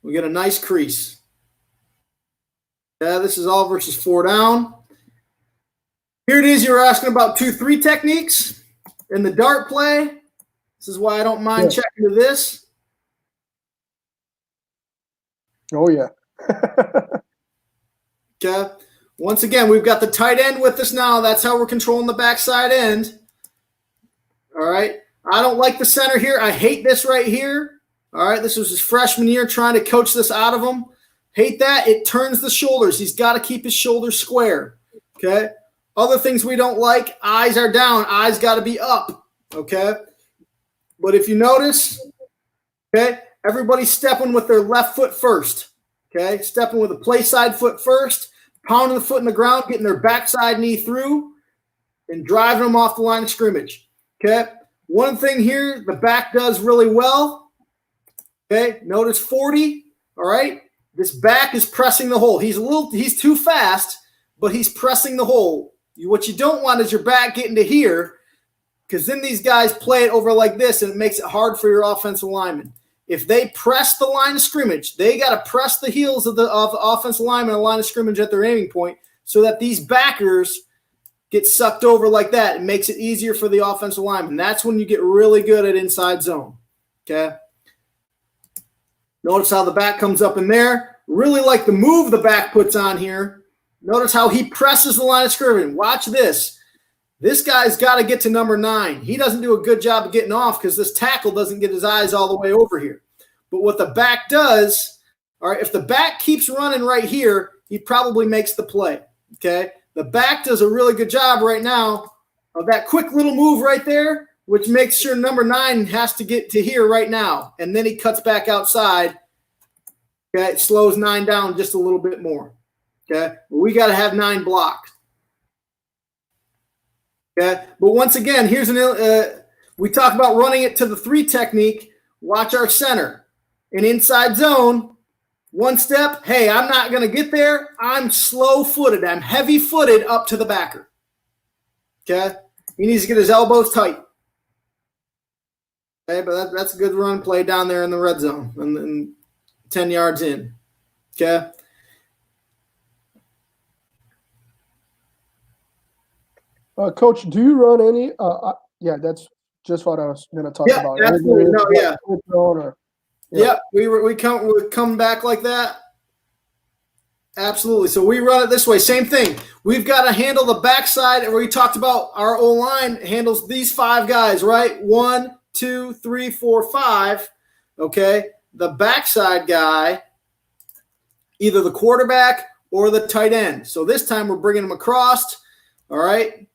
we get a nice crease. Yeah, this is all versus 4 down. Here it is. You were asking about 2-3 techniques in the dart play. This is why I don't mind checking to this. Oh, yeah. Okay. Once again, we've got the tight end with us now. That's how we're controlling the backside end. All right. I don't like the center here. I hate this right here. All right. This was his freshman year trying to coach this out of him. Hate that. It turns the shoulders. He's got to keep his shoulders square. Okay. Other things we don't like, eyes are down. Eyes got to be up. Okay. But if you notice, okay, everybody's stepping with their left foot first. Okay. Stepping with a play side foot first, pounding the foot in the ground, getting their backside knee through, and driving them off the line of scrimmage. Okay. One thing here, the back does really well. Okay. Notice 40. All right. This back is pressing the hole. He's too fast, but he's pressing the hole. What you don't want is your back getting to here, because then these guys play it over like this, and it makes it hard for your offensive lineman. If they press the line of scrimmage, they got to press the heels of the offensive lineman and line of scrimmage at their aiming point, so that these backers get sucked over like that. It makes it easier for the offensive lineman. That's when you get really good at inside zone. Okay. Notice how the back comes up in there. Really like the move the back puts on here. Notice how he presses the line of scrimmage. Watch this. This guy's got to get to number 9. He doesn't do a good job of getting off because this tackle doesn't get his eyes all the way over here. But what the back does, all right, if the back keeps running right here, he probably makes the play. Okay. The back does a really good job right now of that quick little move right there, which makes sure number 9 has to get to here right now. And then he cuts back outside. Okay. It slows 9 down just a little bit more. Okay. But we got to have 9 blocked. Okay. But once again, here's we talk about running it to the 3 technique. Watch our center. In inside zone, 1 step. Hey, I'm not going to get there. I'm slow-footed. I'm heavy-footed up to the backer. Okay. He needs to get his elbows tight. Okay, but that's a good run play down there in the red zone and 10 yards in. Okay. Coach, do you run any? Yeah, that's just what I was going to talk about. Absolutely. No, yeah. Yeah, we come back like that. Absolutely. So we run it this way. Same thing. We've got to handle the backside, and we talked about our O-line handles these 5 guys, right? 1, 2, 3, 4, 5. Okay. The backside guy, either the quarterback or the tight end. So this time we're bringing them across. All right.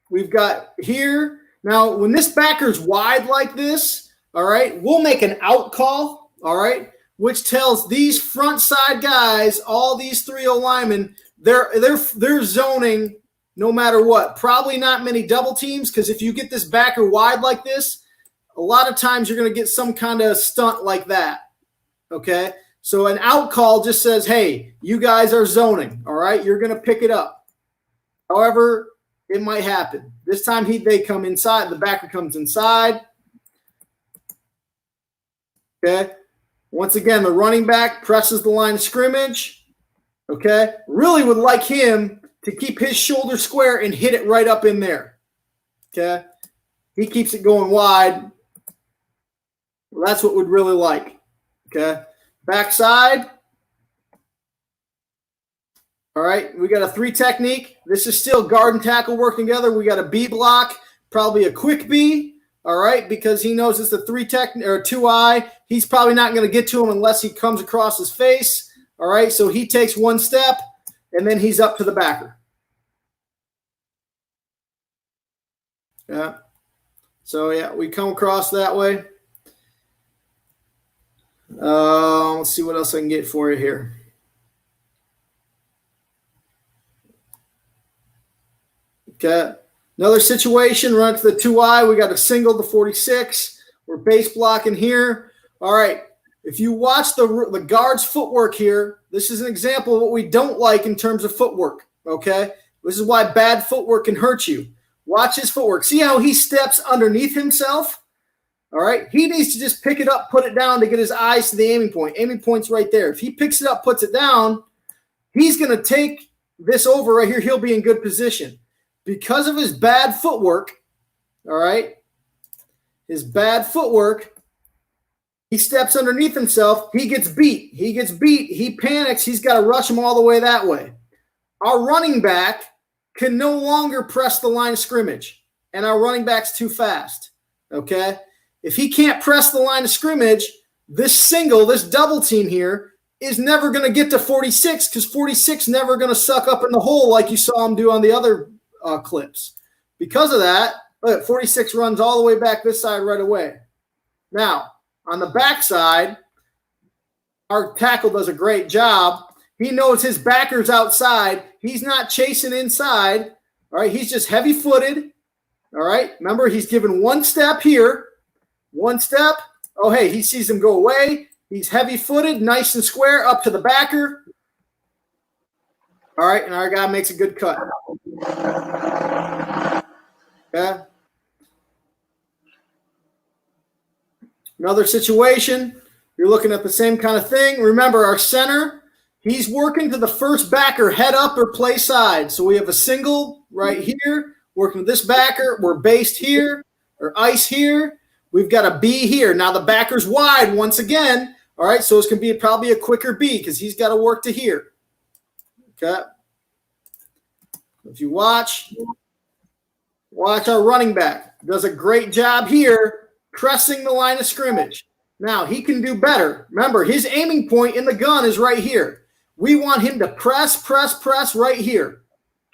We've got here. Now, when this backer's wide like this, all right, we'll make an out call, all right, which tells these front side guys, all these 3 O-linemen, they're zoning no matter what. Probably not many double teams, because if you get this backer wide like this, a lot of times you're going to get some kind of stunt like that, okay? So an out call just says, hey, you guys are zoning, all right? You're going to pick it up. However, it might happen. This time they come inside. The backer comes inside. Okay. Once again, the running back presses the line of scrimmage. Okay. Really would like him to keep his shoulder square and hit it right up in there. Okay. He keeps it going wide. Well, that's what we'd really like. Okay. Backside. All right, we got a 3 technique. This is still guard and tackle working together. We got a B block, probably a quick B, all right, because he knows it's a 2-eye. He's probably not going to get to him unless he comes across his face, all right? So he takes 1 step, and then he's up to the backer. Yeah. So, yeah, we come across that way. Let's see what else I can get for you here. Okay. Another situation, run to the 2-eye. We got a single to 46. We're base blocking here. All right. if you watch the guard's footwork here, this is an example of what we don't like in terms of footwork, okay? This is why bad footwork can hurt you. Watch his footwork. See how he steps underneath himself? All right? He needs to just pick it up, put it down to get his eyes to the aiming point. Aiming point's right there. If he picks it up, puts it down, he's going to take this over right here. He'll be in good position. Because of his bad footwork, all right, his bad footwork, he steps underneath himself. He gets beat. He panics. He's got to rush him all the way that way. Our running back can no longer press the line of scrimmage, and our running back's too fast, okay? If he can't press the line of scrimmage, this double team here is never going to get to 46 because 46 never going to suck up in the hole like you saw him do on the other clips. Because of that, look, 46 runs all the way back this side right away. Now, on the backside, our tackle does a great job. He knows his backer's outside. He's not chasing inside. All right, he's just heavy-footed. All right, remember, he's given one step here. One step. Oh, hey, he sees him go away. He's heavy-footed, nice and square, up to the backer. All right, and our guy makes a good cut. Okay. Another situation, you're looking at the same kind of thing. Remember, our center, he's working to the first backer, head up or play side. So we have a single right here, working with this backer. We're based here, or ice here. We've got a B here. Now the backer's wide once again. All right, so it's going to be probably a quicker B because he's got to work to here. Okay. If you watch our running back. Does a great job here pressing the line of scrimmage. Now, he can do better. Remember, his aiming point in the gun is right here. We want him to press right here.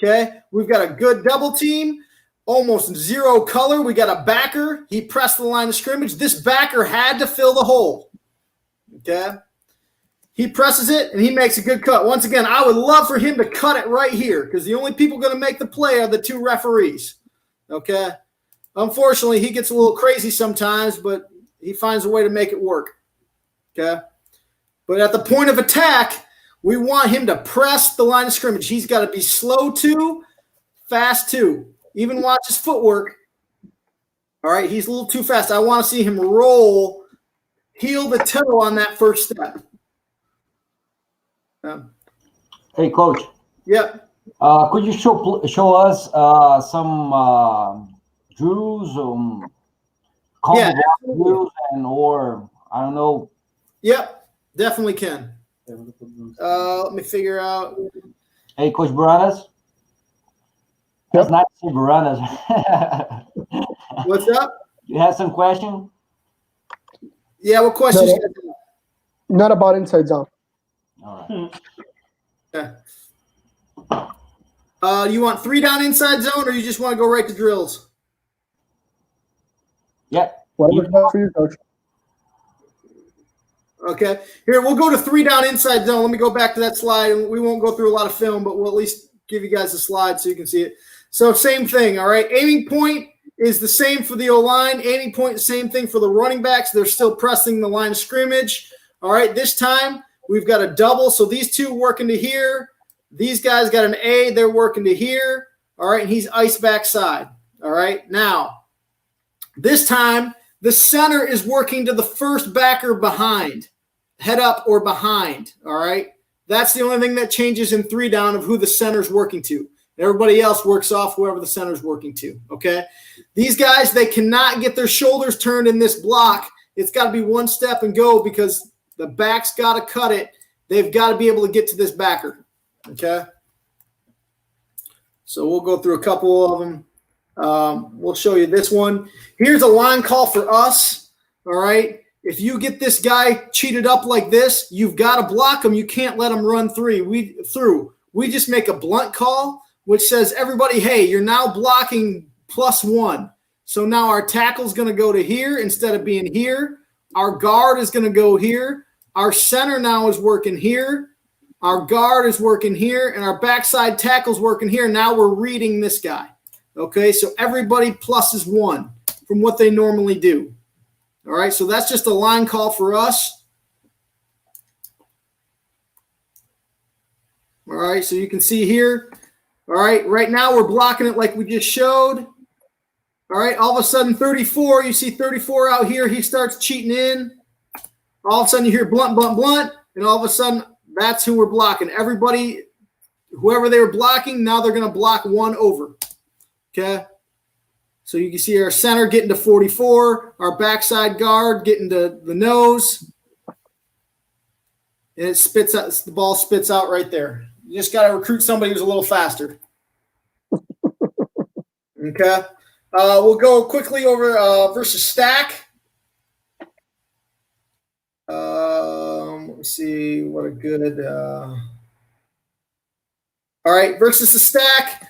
Okay? We've got a good double team, almost zero color. We got a backer. He pressed the line of scrimmage. This backer had to fill the hole. Okay? He presses it, and he makes a good cut. Once again, I would love for him to cut it right here because the only people going to make the play are the two referees. Okay? Unfortunately, he gets a little crazy sometimes, but he finds a way to make it work. Okay? But at the point of attack, we want him to press the line of scrimmage. He's got to be slow too, fast too. Even watch his footwork. All right, he's a little too fast. I want to see him roll, heel to toe on that first step. Hey, Coach. Yep. Could you show us some drills, combo drills, or I don't know? Yep, definitely can. Let me figure out. Hey, Coach Baranas. That's not to say Baranas. What's up? You have some question? Yeah, what questions? No, not about inside zone. All right. Yeah. You want 3 down inside zone, or you just want to go right to drills? Yeah. Whatever's best for you, Coach. Okay. Here, we'll go to 3 down inside zone. Let me go back to that slide. We won't go through a lot of film, but we'll at least give you guys a slide so you can see it. So same thing, all right? Aiming point is the same for the O-line. Aiming point, same thing for the running backs. They're still pressing the line of scrimmage. All right, this time we've got a double. So these two working to here. These guys got an A. They're working to here. All right, and he's ice backside. All right, now this time the center is working to the first backer behind, head up or behind. All right, that's the only thing that changes in 3 down of who the center's working to. Everybody else works off whoever the center's working to, okay? These guys, they cannot get their shoulders turned in this block. It's got to be one step and go because the back's got to cut it. They've got to be able to get to this backer, okay? So we'll go through a couple of them. We'll show you this one. Here's a line call for us, all right? If you get this guy cheated up like this, you've got to block him. You can't let him run through. We just make a blunt call, which says, everybody, hey, you're now blocking +1. So now our tackle's going to go to here instead of being here. Our guard is going to go here. Our center now is working here. Our guard is working here, and our backside tackle's working here. Now we're reading this guy. Okay, so everybody pluses 1 from what they normally do. All right, so that's just a line call for us. All right, so you can see here. All right, right now we're blocking it like we just showed. All right, all of a sudden 34, you see 34 out here, he starts cheating in. All of a sudden you hear blunt, blunt, blunt, and all of a sudden that's who we're blocking. Everybody, whoever they were blocking, now they're going to block one over. Okay? So you can see our center getting to 44, our backside guard getting to the nose, and it spits out. The ball spits out right there. You just got to recruit somebody who's a little faster. Okay. We'll go quickly over versus stack. Let's see what a good. All right, versus the stack.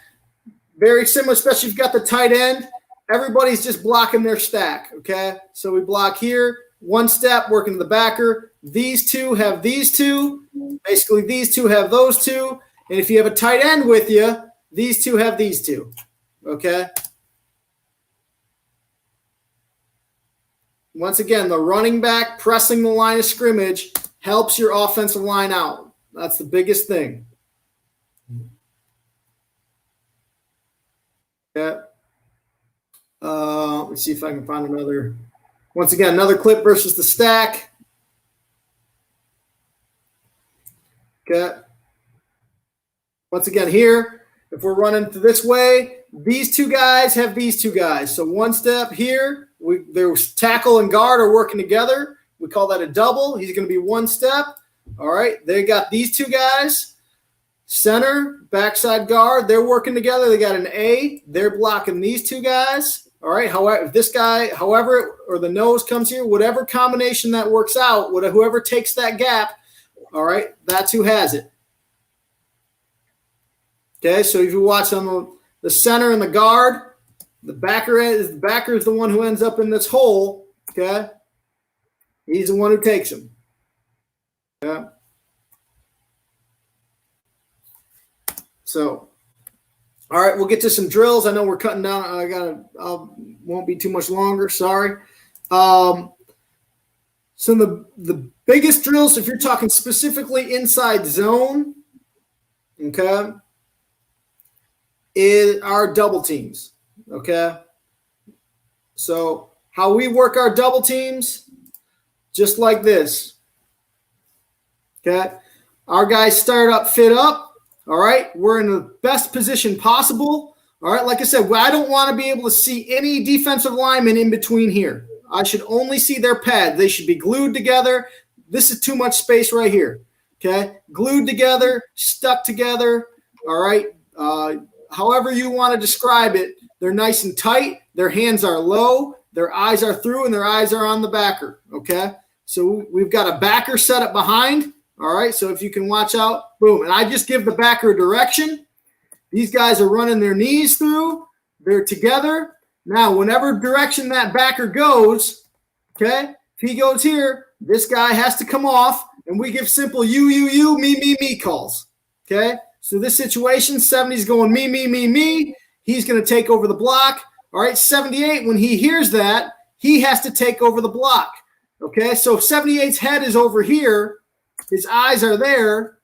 Very similar, especially if you've got the tight end. Everybody's just blocking their stack, okay? So we block here, one step, working to the backer. These two have these two. Basically, these two have those two. And if you have a tight end with you, these two have these two, okay? Once again, the running back pressing the line of scrimmage helps your offensive line out. That's the biggest thing. Okay. Let's see if I can find another. Once again, another clip versus the stack. Okay. Once again, here, if we're running to this way, these two guys have these two guys. So one step here, there's tackle and guard are working together. We call that a double. He's going to be one step. All right. They got these two guys. Center, backside guard, they're working together. They got an A. They're blocking these two guys. All right. However, if this guy, or the nose comes here, whatever combination that works out, whoever takes that gap, all right, that's who has it. Okay. So if you watch on the center and the guard, the backer is the one who ends up in this hole. Okay. He's the one who takes him. Yeah. So, all right, we'll get to some drills. I know we're cutting down. I won't be too much longer. Sorry. So the biggest drills, if you're talking specifically inside zone, okay, is our double teams. Okay. So how we work our double teams, just like this. Okay. Our guys start up, fit up. All right, we're in the best position possible. All right, like I said, I don't want to be able to see any defensive linemen in between here. I should only see their pads. They should be glued together. This is too much space right here. Okay, glued together, stuck together. All right, however you want to describe it, they're nice and tight. Their hands are low. Their eyes are through, and their eyes are on the backer. Okay, so we've got a backer set up behind. All right, so if you can watch out, boom. And I just give the backer direction. These guys are running their knees through. They're together. Now, whenever direction that backer goes, okay, if he goes here, this guy has to come off, and we give simple you, me calls, okay? So this situation, 70's going me. He's going to take over the block. All right, 78, when he hears that, he has to take over the block, okay? So 78's head is over here. His eyes are there.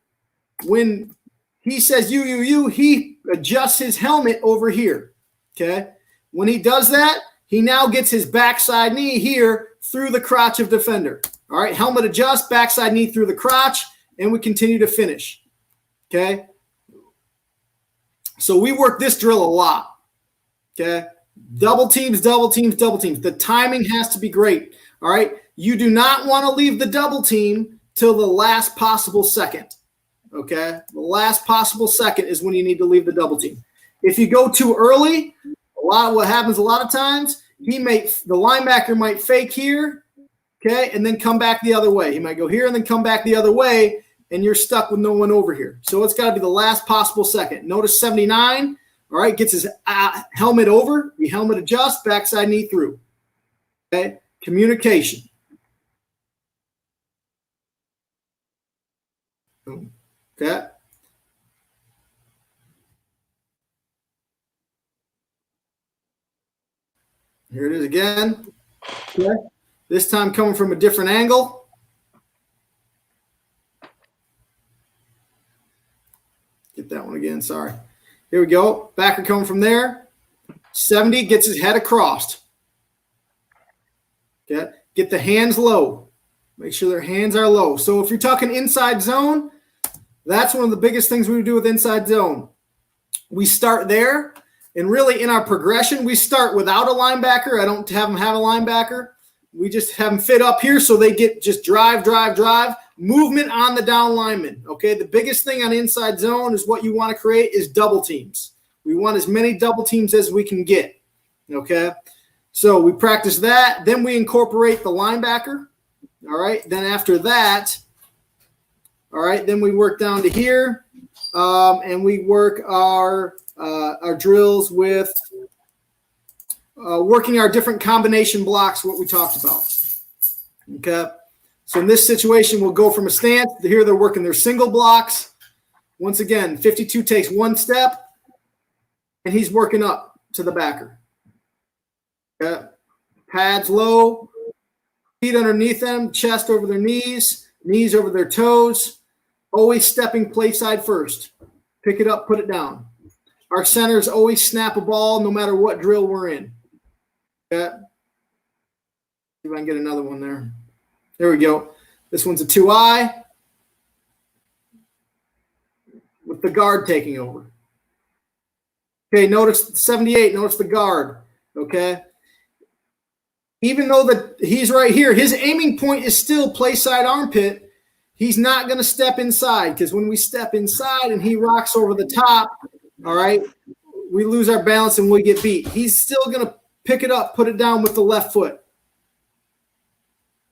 When he says you, he adjusts his helmet over here, okay? When he does that, he now gets his backside knee here through the crotch of defender. All right, helmet adjust, backside knee through the crotch, and we continue to finish, okay? So we work this drill a lot, okay? Double teams. The timing has to be great, all right? You do not want to leave the double team till the last possible second, okay? The last possible second is when you need to leave the double team. If you go too early, what happens a lot of times, the linebacker might fake here, okay, and then come back the other way. He might go here and then come back the other way, and you're stuck with no one over here. So it's got to be the last possible second. Notice 79, all right, gets his helmet over. The helmet adjusts, backside knee through, okay? Communication. Okay. Here it is again. Okay. This time coming from a different angle. get that one again. Sorry. Here we go. Backer coming from there. 70 gets his head across. Okay. Get the hands low. Make sure their hands are low. So if you're talking inside zone, that's one of the biggest things we do with inside zone. We start there, and really in our progression, we start without a linebacker. I don't have them have a linebacker. We just have them fit up here so they get just drive, movement on the down lineman. Okay, the biggest thing on inside zone is what you want to create is double teams. We want as many double teams as we can get. Okay, so we practice that. Then we incorporate the linebacker. All right, then after that, all right, then we work down to here, and we work our drills with working our different combination blocks, what we talked about. Okay, so in this situation, we'll go from a stance. Here they're working their single blocks. Once again, 52 takes one step, and he's working up to the backer. Okay, pads low, feet underneath them, chest over their knees, knees over their toes, always stepping play side first. Pick it up, put it down. Our centers always snap a ball no matter what drill we're in. Okay. See if I can get another one there. There we go. This one's a 2-eye with the guard taking over. Okay, notice 78, notice the guard. Okay. Even though he's right here, his aiming point is still play side armpit. He's not going to step inside because when we step inside and he rocks over the top, all right, we lose our balance and we get beat. He's still going to pick it up, put it down with the left foot.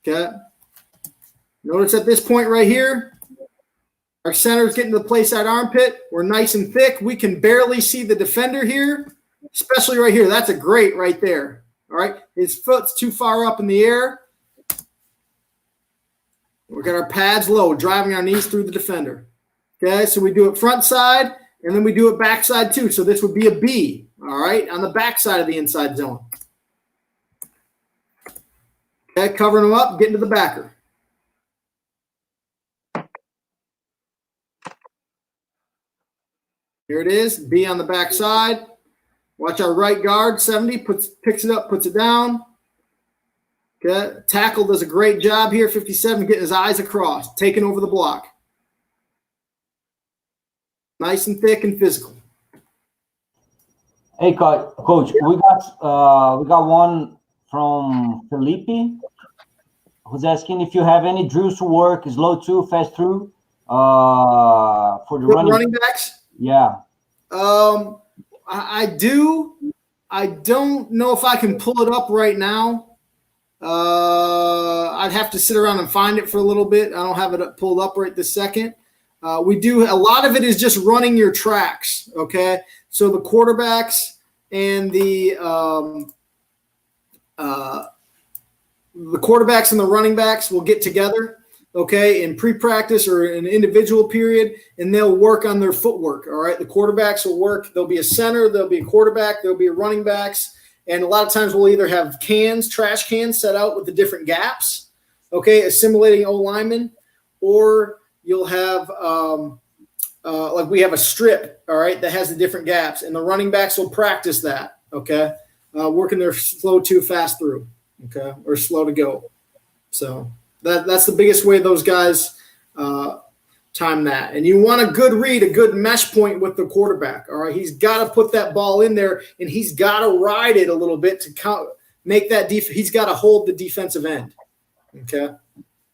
Okay. Notice at this point right here, our center's getting to the play side armpit. We're nice and thick. We can barely see the defender here, especially right here. That's a great right there. All right. His foot's too far up in the air. We got our pads low, driving our knees through the defender. Okay, so we do it front side, and then we do it back side too. So this would be a B, all right, on the back side of the inside zone. Okay, covering them up, getting to the backer. Here it is, B on the back side. Watch our right guard, 70, picks it up, puts it down. Okay. Tackle does a great job here, 57, getting his eyes across, taking over the block. Nice and thick and physical. Hey, Coach, we got one from Felipe who's asking if you have any drills to work, slow to, fast through, for the running backs? Yeah. I do. I don't know if I can pull it up right now. I'd have to sit around and find it for a little bit. I don't have it pulled up right this second. We do a lot of it is just running your tracks. Okay, so the quarterbacks and the quarterbacks and the running backs will get together. Okay, in pre-practice or an individual period, and they'll work on their footwork. All right, the quarterbacks will work. There'll be a center, there'll be a quarterback, there'll be a running backs. And a lot of times we'll either have trash cans set out with the different gaps, okay, assimilating O linemen, or you'll have like we have a strip, all right, that has the different gaps, and the running backs will practice that, okay, working their slow to fast through, okay, or slow to go. So that's the biggest way those guys time that. And you want a good read, a good mesh point with the quarterback. All right, he's got to put that ball in there, and he's got to ride it a little bit to make that he's got to hold the defensive end. Okay,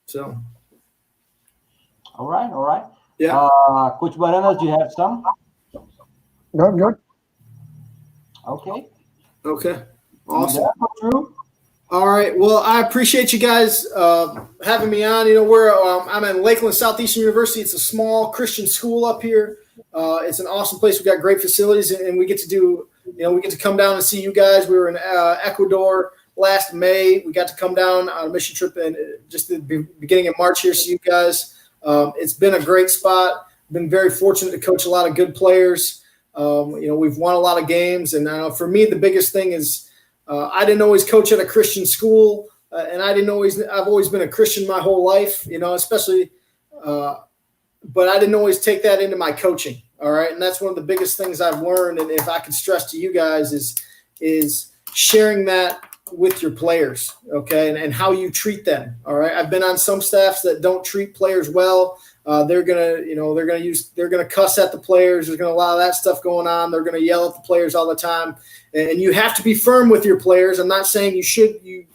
so. All right. Yeah. Coach Baranas, do you have some? No, I'm good. Okay. Awesome. Yeah, all right. Well, I appreciate you guys having me on. You know, I'm in Lakeland, Southeastern University. It's a small Christian school up here. It's an awesome place. We've got great facilities, and we get to come down and see you guys. We were in Ecuador last May. We got to come down on a mission trip and just the beginning of March here, see you guys. It's been a great spot. Been very fortunate to coach a lot of good players. We've won a lot of games, and for me, the biggest thing is I didn't always coach at a Christian school, and I've always been a Christian my whole life, especially, but I didn't always take that into my coaching. All right. And that's one of the biggest things I've learned. And if I could stress to you guys is sharing that with your players. Okay. And how you treat them. All right. I've been on some staffs that don't treat players well. They're going to cuss at the players. There's going to be a lot of that stuff going on. They're going to yell at the players all the time. And you have to be firm with your players. I'm not saying you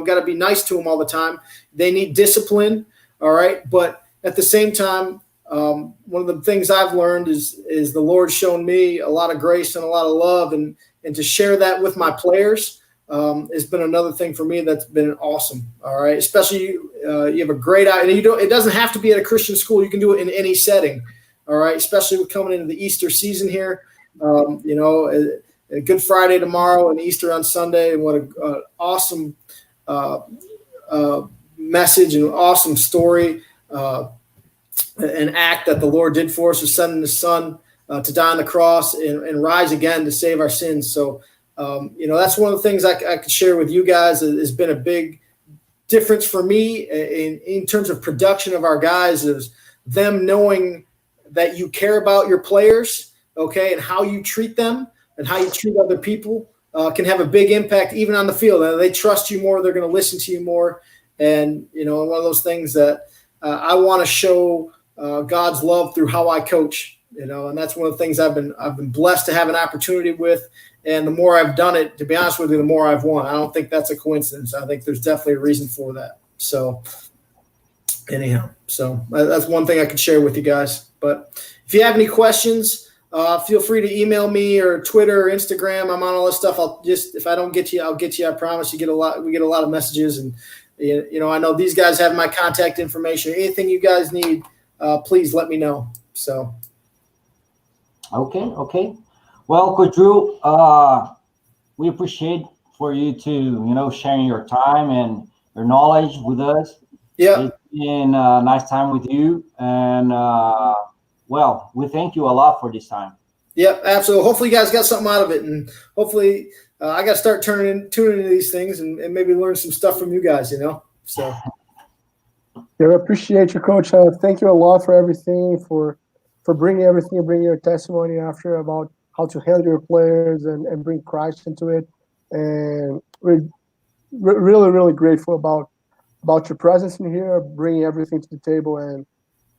got to be nice to them all the time. They need discipline. All right. But at the same time, one of the things I've learned is the Lord's shown me a lot of grace and a lot of love, and to share that with my players has been another thing for me that's been awesome. All right. Especially you have a great eye, and it doesn't have to be at a Christian school. You can do it in any setting. All right. Especially with coming into the Easter season here, a Good Friday tomorrow and Easter on Sunday. And what an awesome message and awesome story, an act that the Lord did for us, of sending His Son to die on the cross and rise again to save our sins. So, that's one of the things I could share with you guys. Has been a big difference for me in terms of production of our guys, is them knowing that you care about your players, okay, and how you treat them and how you treat other people can have a big impact even on the field. They trust you more. They're going to listen to you more. And, one of those things that I want to show God's love through how I coach, and that's one of the things I've been blessed to have an opportunity with. And the more I've done it, to be honest with you, the more I've won. I don't think that's a coincidence. I think there's definitely a reason for that. So anyhow, that's one thing I could share with you guys. But if you have any questions, feel free to email me or Twitter or Instagram. I'm on all this stuff. If I don't get to you, I'll get to you. I promise. We get a lot of messages, and I know these guys have my contact information. Anything you guys need, please let me know. So. Okay. Well, Coach Drew, we appreciate for you to, sharing your time and your knowledge with us. Yeah. It's been a nice time with you. And, we thank you a lot for this time. Yep, absolutely. Hopefully you guys got something out of it. And hopefully I got to start tuning into these things and maybe learn some stuff from you guys, So. Yeah, I appreciate you, Coach. Thank you a lot for everything, for bringing everything and bringing your testimony after about how to handle your players and bring Christ into it. And we're really, really grateful about your presence in here, bringing everything to the table. And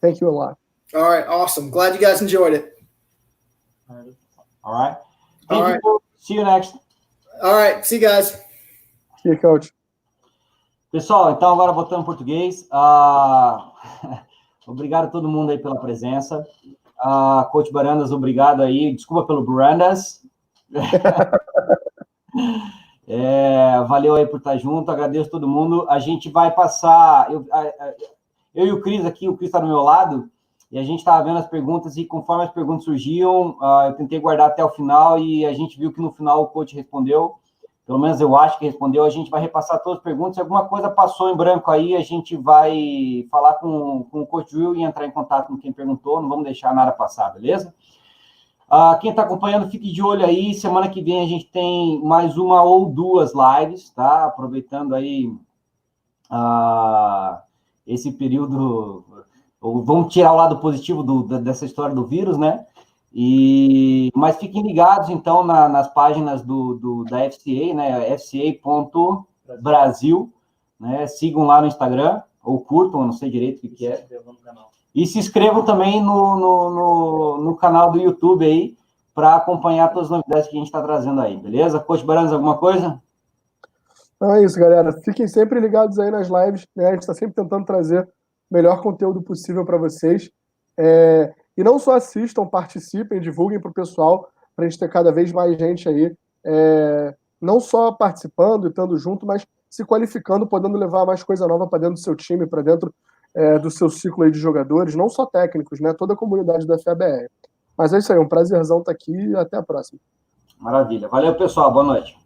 thank you a lot. All right. Awesome. Glad you guys enjoyed it. All right. Thank you. See you next. All right. See you guys. See you, Coach. Pessoal, então agora voltando em português. Obrigado a todo mundo aí pela presença. Coach Barandas, obrigado aí. Desculpa pelo Barandas. Valeu aí por estar junto. Agradeço a todo mundo. A gente vai passar... Eu e o Cris aqui, o Cris está do meu lado, e a gente estava vendo as perguntas, e conforme as perguntas surgiam, eu tentei guardar até o final, e a gente viu que no final o coach respondeu. Pelo menos eu acho que respondeu. A gente vai repassar todas as perguntas. Se alguma coisa passou em branco aí, a gente vai falar com o Coach Will e entrar em contato com quem perguntou. Não vamos deixar nada passar, beleza? Quem está acompanhando, fique de olho aí. Semana que vem a gente tem mais uma ou duas lives, tá? Aproveitando aí esse período. Vamos tirar o lado positivo dessa história do vírus, né? Mas fiquem ligados, então, nas páginas da FCA, né? FCA.Brasil, né? Sigam lá no Instagram, ou curtam, eu não sei direito o que é. E se inscrevam também no canal do YouTube aí, para acompanhar todas as novidades que a gente está trazendo aí, beleza? Coach Barandas, alguma coisa? Não, é isso, galera. Fiquem sempre ligados aí nas lives, né? A gente está sempre tentando trazer o melhor conteúdo possível para vocês. E não só assistam, participem, divulguem para o pessoal, para a gente ter cada vez mais gente aí, não só participando e estando junto, mas se qualificando, podendo levar mais coisa nova para dentro do seu time, para dentro do seu ciclo aí de jogadores, não só técnicos, né? Toda a comunidade da FABR. Mas é isso aí, um prazerzão estar aqui e até a próxima. Maravilha. Valeu, pessoal. Boa noite.